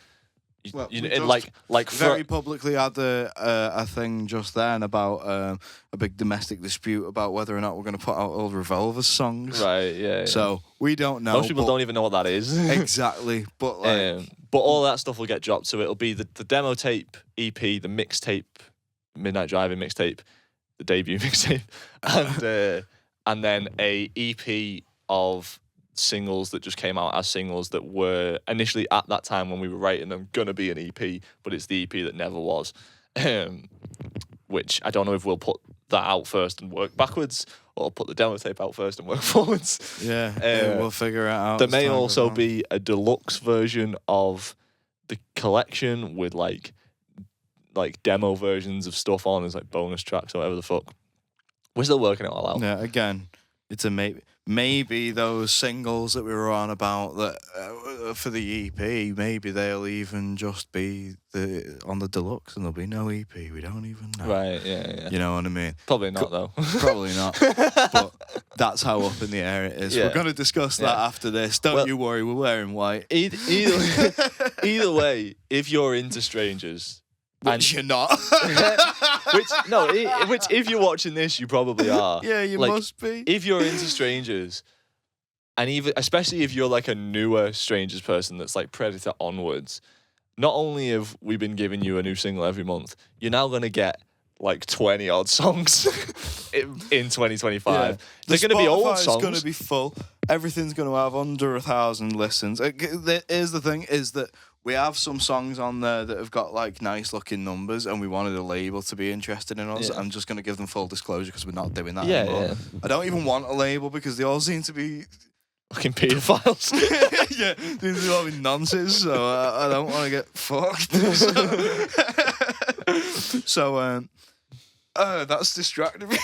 Well, Very publicly had a thing just then about a big domestic dispute about whether or not we're going to put out old Revolver songs. Right. Yeah. So we don't know. Most people don't even know what that is. Exactly. But but all that stuff will get dropped. So it'll be the demo tape EP, the mixtape, Midnight Driving mixtape, the debut mixtape, and then a EP of singles that just came out as singles that were initially at that time when we were writing them gonna be an EP, but it's the EP that never was. Which I don't know if we'll put that out first and work backwards, or put the demo tape out first and work forwards. Yeah, we'll figure it out. There may also be a deluxe version of the collection with like demo versions of stuff on as like bonus tracks or whatever the fuck. We're still working it all out. Yeah, again, it's a maybe. Maybe those singles that we were on about that for the EP, maybe they'll even just be on the deluxe, and there'll be no EP. We don't even know. Right? Yeah. You know what I mean? Probably not though. Probably not. But that's how up in the air it is. Yeah. We're going to discuss that after this. Don't you worry. We're wearing white. Either way, if you're into Strangers. Which you're not. Which if you're watching this, you probably are. Yeah, you must be. If you're into Strangers, and especially if you're like a newer Strangers person that's like Predator onwards, not only have we been giving you a new single every month, you're now going to get like 20 odd songs in 2025. Yeah. They're going to be old Spotify's songs. going to be full. Everything's going to have under 1,000 listens. Here's the thing: is that we have some songs on there that have got like nice looking numbers, and we wanted a label to be interested in us. Yeah. I'm just going to give them full disclosure because we're not doing that Yeah, anymore. yeah. I don't even want a label because they all seem to be Fucking pedophiles. yeah, these are all nonsense, so I don't want to get fucked. So, that's distracting me.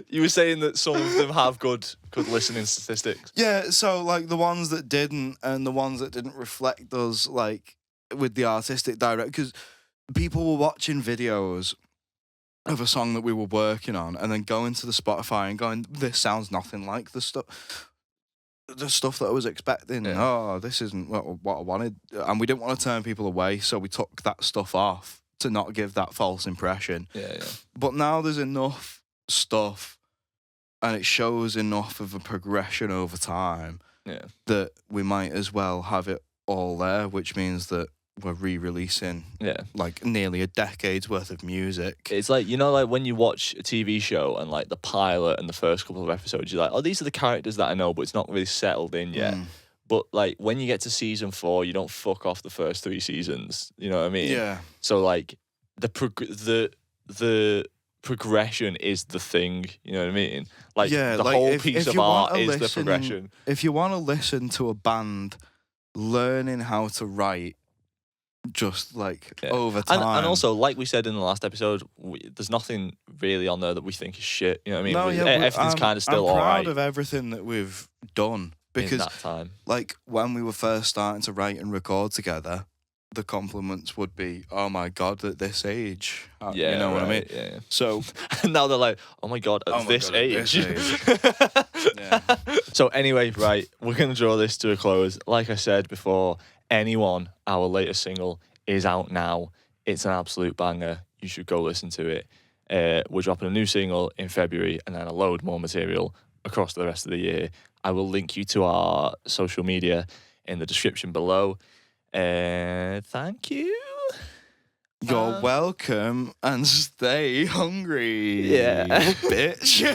You were saying that some of them have good listening statistics. Yeah, so like the ones that didn't and the ones that didn't reflect us, like with the artistic director, because people were watching videos of a song that we were working on and then going to the Spotify and going, this sounds nothing like the stuff that I was expecting. Yeah. Oh, this isn't what I wanted. And we didn't want to turn people away, so we took that stuff off to not give that false impression. Yeah. But now there's enough stuff and it shows enough of a progression over time that we might as well have it all there, which means that we're re-releasing like nearly a decade's worth of music. It's like, you know, like when you watch a TV show and like the pilot and the first couple of episodes, you're like, oh, these are the characters that I know, but it's not really settled in yet. But like when you get to season 4, you don't fuck off the first 3 seasons. You know what I mean? Yeah. So like the progression is the thing. You know what I mean? Like the like whole if piece of you art wanna is the listen- progression. If you want to listen to a band learning how to write just like over time. And also, like we said in the last episode, there's nothing really on there that we think is shit. You know what I mean? Everything's kind of still I'm all proud right of everything that we've done because in that time. like when we were first starting to write and record together, the compliments would be, "Oh my god, at this age," you know what I mean? Yeah. So and now they're like, "Oh my god, at this age." Yeah. So anyway, right, we're gonna draw this to a close. Like I said before, Anyone, our latest single, is out now. It's an absolute banger. You should go listen to it. We're dropping a new single in February and then a load more material across the rest of the year. I will link you to our social media in the description below. Thank you. You're welcome and stay hungry. Yeah. Bitch.